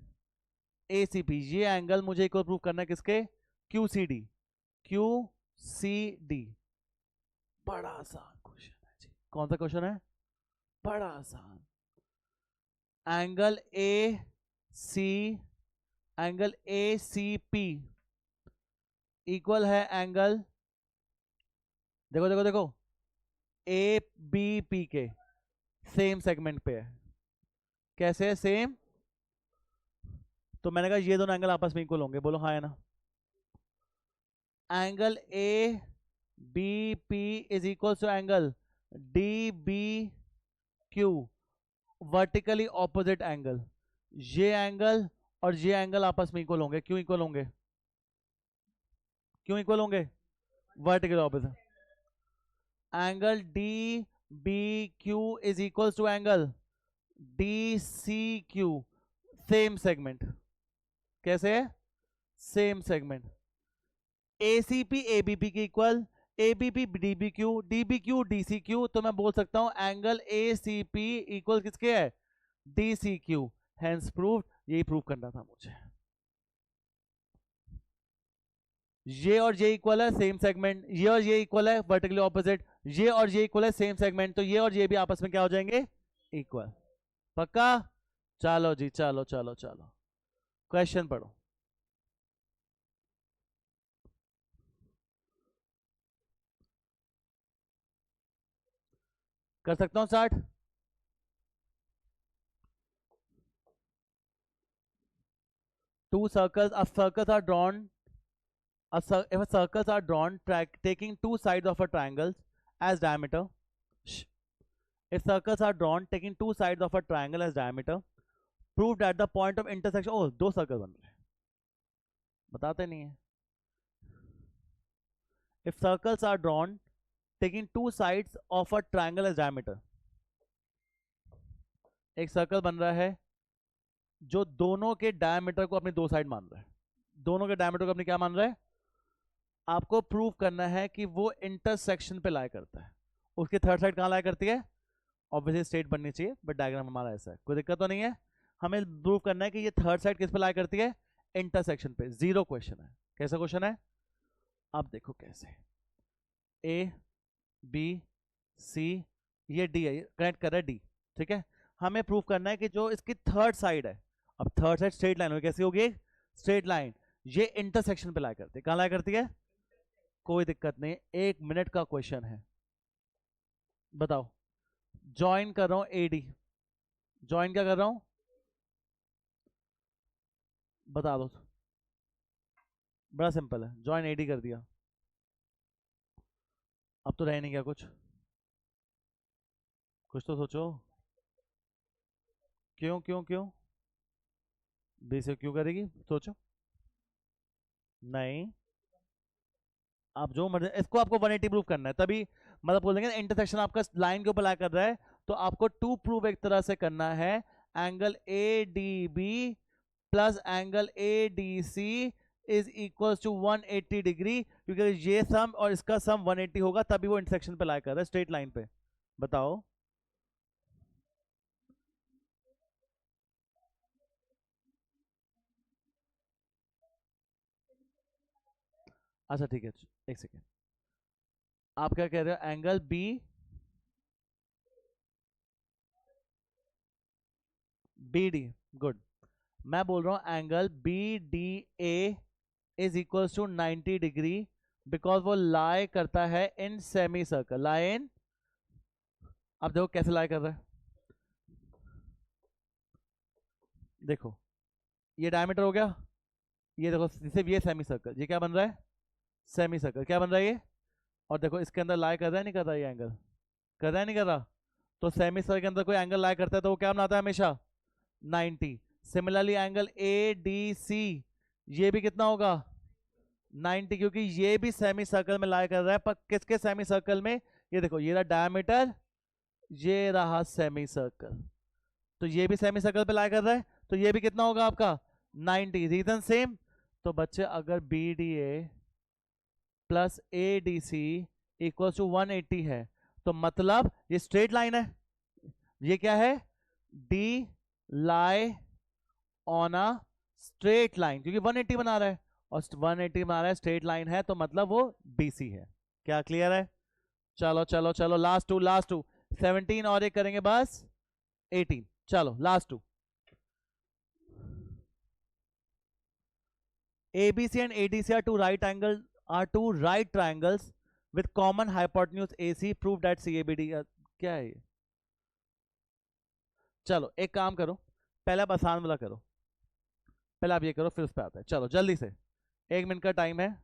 A C P ये एंगल मुझे एक और प्रूव करना है, किसके? Q C D, Q C D. बड़ा आसान क्वेश्चन है जी। कौन सा क्वेश्चन है? बड़ा आसान। Angle A C, angle A C P equal है एंगल, देखो देखो देखो, ए बी पी के सेम सेगमेंट पे है। कैसे है सेम? तो मैंने कहा ये दोनों एंगल आपस में इक्वल होंगे, बोलो हाँ है ना? Angle A B P is equal to angle D B Q, vertically opposite angle. ये एंगल और ये एंगल आपस में इक्वल होंगे। क्यों इक्वल होंगे? क्यों इक्वल होंगे? Vertical opposite. Angle D B Q is equal to angle D C Q, same segment. कैसे है? Same segment. एसीपी एबीपी के equal, ABP DB Q DC Q. तो मैं बोल सकता हूं एंगल एसीपी इक्वल किसके है? DC Q. Hence proved. यही प्रूव करना था मुझे। ये और ये इक्वल है, सेम सेगमेंट। ये और ये इक्वल है, वर्टिकली ऑपोजिट। ये और ये इक्वल है, सेम सेगमेंट, तो ये और ये भी आपस में क्या हो जाएंगे, इक्वल। पक्का? चलो जी, चलो चलो चलो, क्वेश्चन पढ़ो। कर सकता हूं start? Two circles, a circles are drawn, if a circles are drawn taking two sides of a triangle as diameter. If circles are drawn taking two sides of a triangle as diameter, prove that the point of intersection, oh दो circle बन रहे हैं, बताते नहीं है। If circles are drawn taking two sides of a triangle as diameter, एक circle बन रहा है जो दोनों के डायमीटर को अपनी दो साइड मान रहा है, दोनों के डायमीटर को अपनी क्या मान रहा है, आपको प्रूव करना है कि वो इंटरसेक्शन पे लाया करता है। उसकी थर्ड साइड कहां लाया करती है, ऑब्वियसली स्ट्रेट बननी चाहिए, बट डायग्राम हमारा ऐसा है, कोई दिक्कत तो नहीं है। हमें प्रूव करना है कि ये थर्ड साइड किस पे लाया करती है, इंटरसेक्शन पे। जीरो क्वेश्चन है। कैसा क्वेश्चन है, अब देखो कैसे, ए बी सी, ये डी है, कनेक्ट कर रहा है डी, ठीक है। हमें प्रूव करना है कि जो इसकी थर्ड साइड है, अब थर्ड साइड स्ट्रेट लाइन होगी, कैसी होगी, स्ट्रेट लाइन, ये इंटरसेक्शन पे लाया करती है। कहां लाया करती है, कोई दिक्कत नहीं, 1 मिनट का क्वेश्चन है। बताओ, ज्वाइन कर रहा हूं एडी, ज्वाइन क्या कर रहा हूं, बता दो, बड़ा सिंपल है, ज्वाइन एडी कर दिया। अब तो रह नहीं गया कुछ, कुछ तो सोचो, क्यों क्यों क्यों, बी से क्यों करेगी, सोचो। नहीं, आप जो मर्जी, इसको आपको 180 प्रूव करना है, तभी मतलब बोल देंगे इंटरसेक्शन आपका लाइन के ऊपर ला कर रहा है, तो आपको टू प्रूव एक तरह से करना है, angle A D B plus angle A D C is equal to 180 degree, क्योंकि ये सम और इसका सम 180 होगा, तभी वो इंटरसेक्शन पे ला कर रहा है, स्ट्रेट लाइन पे। बताओ, अच्छा ठीक है, एक सेकेंड, आप क्या कह रहे हो, angle B B D, good. मैं बोल रहा हूं angle B D A is equal to 90 degree, because वो लाई करता है इन सेमी सर्कल, लाई इन, अब देखो कैसे लाई कर रहा है, देखो ये डायमीटर हो गया, ये देखो सिर्फ ये सेमी सर्कल, ये क्या बन रहा है, सेमी सर्कल क्या बन रहा है ये, और देखो इसके अंदर लाई कर रहा है नहीं कर रहा, ये एंगल कर रहा है नहीं कर रहा, तो सेमी सर्कल के अंदर कोई एंगल लाई करता है तो वो क्या बनाता है हमेशा, 90। Similarly angle A D C, ये भी कितना होगा, 90, क्योंकि ये भी सेमी सर्कल में लाई कर रहा है, पर किसके सेमी सर्कल में, ये देखो ये रहा डायमीटर, ये रहा सेमी सर्कल, तो ये भी सेमी सर्कल पे लाई कर रहा है, तो ये भी कितना होगा आपका, 90। रीजन सेम, तो बच्चे अगर B D A plus A D C equal to 180 है, तो मतलब ये स्ट्रेट लाइन है, ये क्या है, D lie on a straight line, क्योंकि 180 बना रहा है, और 180 बना रहा है, स्ट्रेट लाइन है, तो मतलब वो बीसी है। क्या क्लियर है, चलो चलो चलो, लास्ट टू, लास्ट टू, 17 और एक करेंगे बस, 18, चलो last two. ABC and ADC are two right triangles with common hypotenuse AC. Prove that CABD, क्या है ये, चलो एक काम करो, पहले आप आसान वाला करो, पहले आप ये करो फिर उस पर आता है, चलो जल्दी से, 1 मिनट का टाइम है।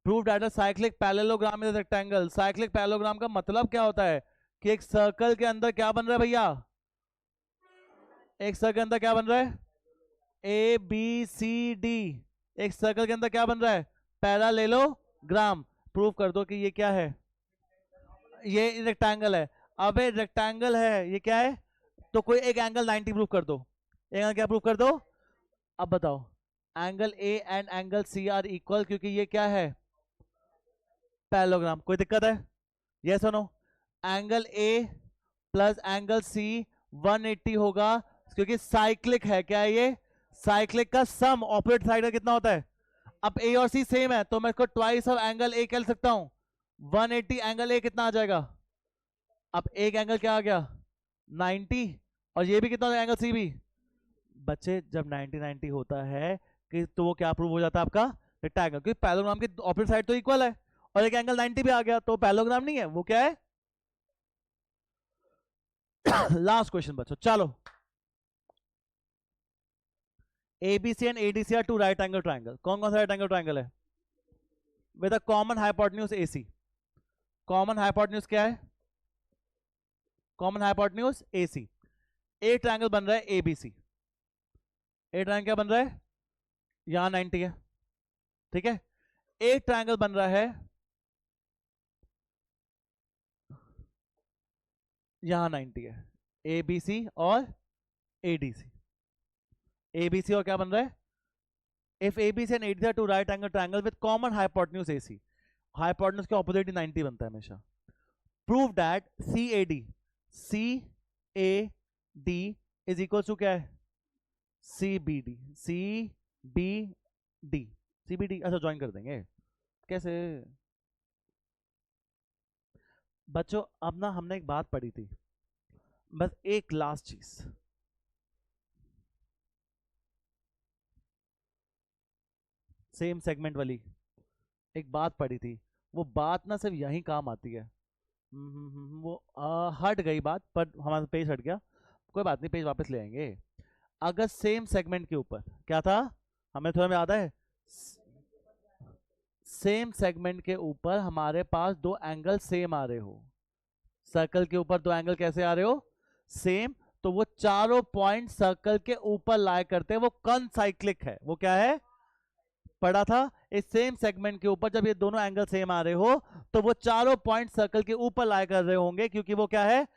Prove that a cyclic parallelogram is a rectangle. Cyclic parallelogram का मतलब क्या होता है कि एक सर्कल के अंदर क्या बन रहा है भैया, एक सर्कल के अंदर क्या बन रहा है, ए बी सी डी, एक सर्कल के अंदर क्या बन रहा है, पैरेललोग्राम। प्रूव कर दो कि ये क्या है, ये रेक्टेंगल है। अब ये रेक्टेंगल है, ये क्या है, तो कोई एक एंगल 90 प्रूव कर दो। एंगल क्या प्रूव कर दो? अब बताओ, angle A and angle C are equal, क्योंकि ये क्या है? पैरेललोग्राम। कोई दिक्कत है? यस और no? Angle A plus angle C 180 होगा, क्योंकि साइक्लिक है। क्या है ये? साइक्लिक का सम ऑपोजिट साइड का कितना होता है? अब ए और सी सेम है तो मैं इसको ट्वाइस ऑफ एंगल ए कह सकता हूं। 180 एंगल ए कितना आ जाएगा? अब एक एंगल क्या आ गया? 90, और ये भी कितना हो एंगल सी भी। बच्चे जब 90 90 होता है कि तो वो क्या प्रूव हो जाता है आपका? रेक्टेंगल, क्योंकि पैरेललोग्राम की ऑपोजिट साइड तो इक्वल है और एक एंगल 90 भी आ गया तो पैरेललोग्राम नहीं है, वो क्या है? लास्ट क्वेश्चन बच्चों, चलो। ABC and ADC are two right angle triangle. कौन कौन सा right angle triangle है? With a common hypotenuse AC. Common hypotenuse क्या है? Common hypotenuse AC. एक ट्रायंगल बन रहा है ABC. एक ट्रायंगल क्या बन रहा है? यहां 90 है, ठीक है। एक ट्रायंगल बन रहा है यहां 90 है, ABC और ADC. ABC और क्या बन रहा है? If ABC and ADC are two right angle triangles with common hypotenuse AC, hypotenuse के opposite ही 90 बनता है हमेशा. Prove that CAD is equal to क्या है? CBD. अच्छा ज्वाइन कर देंगे कैसे? बच्चों अब ना हमने एक बात पढ़ी थी, बस एक लास्ट चीज, सेम सेगमेंट वाली एक बात पढ़ी थी। वो बात ना सिर्फ यहीं काम आती है। वो हट गई बात, पर हमारा पेज हट गया, कोई बात नहीं, पेज वापस ले आएंगे। अगर सेम सेगमेंट के ऊपर क्या था, हमें थोड़ा में याद है, सेम सेगमेंट के ऊपर हमारे पास दो एंगल सेम आ रहे हो, सर्कल के ऊपर दो एंगल कैसे आ रहे हो? सेम, तो वो चारों पॉइंट सर्कल के ऊपर लाए करते हैं, वो कॉनसाइक्लिक है। वो क्या है? पढ़ा था। इस सेम सेगमेंट के ऊपर जब ये दोनों एंगल सेम आ रहे हो तो वो चारों पॉइंट सर्कल के ऊपर लाए कर रहे होंगे, क्योंकि वो क्या है?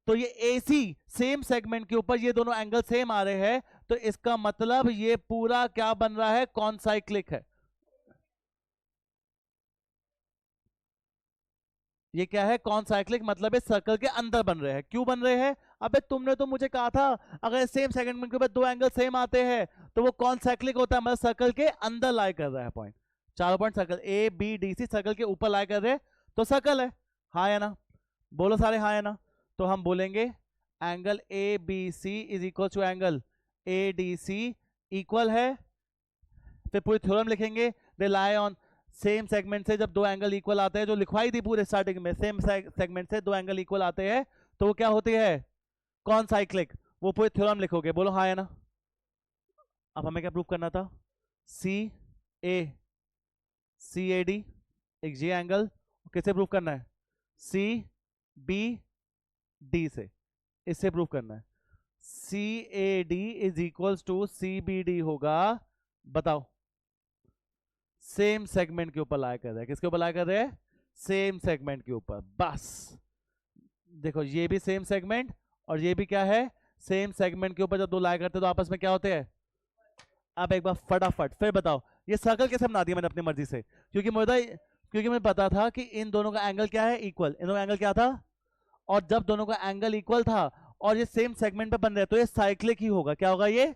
तो ये AC सेम सेगमेंट के ऊपर ये दोनों एंगल सेम आ रहे हैं, तो इसका मतलब ये पूरा क्या बन रहा है? कॉनसाइक्लिक है। ये क्या है? कॉनसाइक्लिक, मतलब इस सर्कल के अंदर बन रहे हैं। क्यों बन रहे हैं? अबे तुमने तो मुझे कहा था अगर सेम सेगमेंट के ऊपर दो एंगल सेम आते हैं तो वो कॉनसाइक्लिक होता है, मतलब सर्कल के अंदर लाई कर रहा है पॉइंट। चारों पॉइंट सर्कल ABDC सर्कल के ऊपर लाई कर रहे हैं तो सर्कल है। हाँ या ना? बोलो सारे हाँ या ना? तो हम बोलेंगे angle ABC is equal to angle ADC equal है, फिर पूरी थ्योरम लिखेंगे, रिलाई ऑन सेम सेगमेंट से जब दो एंगल इक्वल आते हैं, जो लिखवाई थी पूरे स्टार्टिंग में, सेम सेगमेंट से दो एंगल इक्वल आते हैं तो वो क्या होती है? कॉनसाइक्लिक। वो पूरे थ्योरम लिखोगे, बोलो हाँ या ना? अब हमें क्या प्रूव करना था? CAD एक ये एंगल किससे प्रूव करना है? CBD से, इससे प्रूव करना है। CAD is equals to CBD होगा, बताओ। सेम सेगमेंट के ऊपर लाया कर रहे हैं, किसके ऊपर लाया कर रहे हैं? सेम सेगमेंट के ऊपर। बस देखो, ये भी सेम सेगमेंट और ये भी क्या है? सेम सेगमेंट के ऊपर जब दो लाया करते हैं तो आपस में क्या होते हैं? अब एक बार फटाफट फिर बताओ, ये सर्कल कैसे बना दिया मैंने अपनी मर्जी से? क्योंकि मुझे पता था कि इन दोनों का एंगल क्या है? इक्वल। इन दोनों का एंगल क्या था? और जब दोनों का एंगल इक्वल था और ये सेम सेगमेंट पे बन रहे हैं तो ये साइक्लिक ही होगा। क्या होगा ये?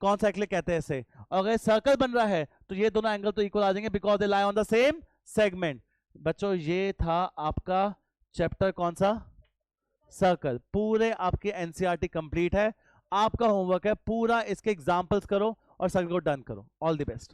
कौन साइक्लिक कहते हैं इसे। और अगर सर्कल बन रहा है तो ये दोनों एंगल तो इक्वल आ जाएंगे because they lie on the same segment. बच्चों ये था आपका चैप्टर कौन सा? सर्कल। पूरे आपके एनसीईआरटी कंप्लीट है। आपका होमवर्क है पूरा इसके एग्जांपल्स करो और सर्कल को डन करो। All the best.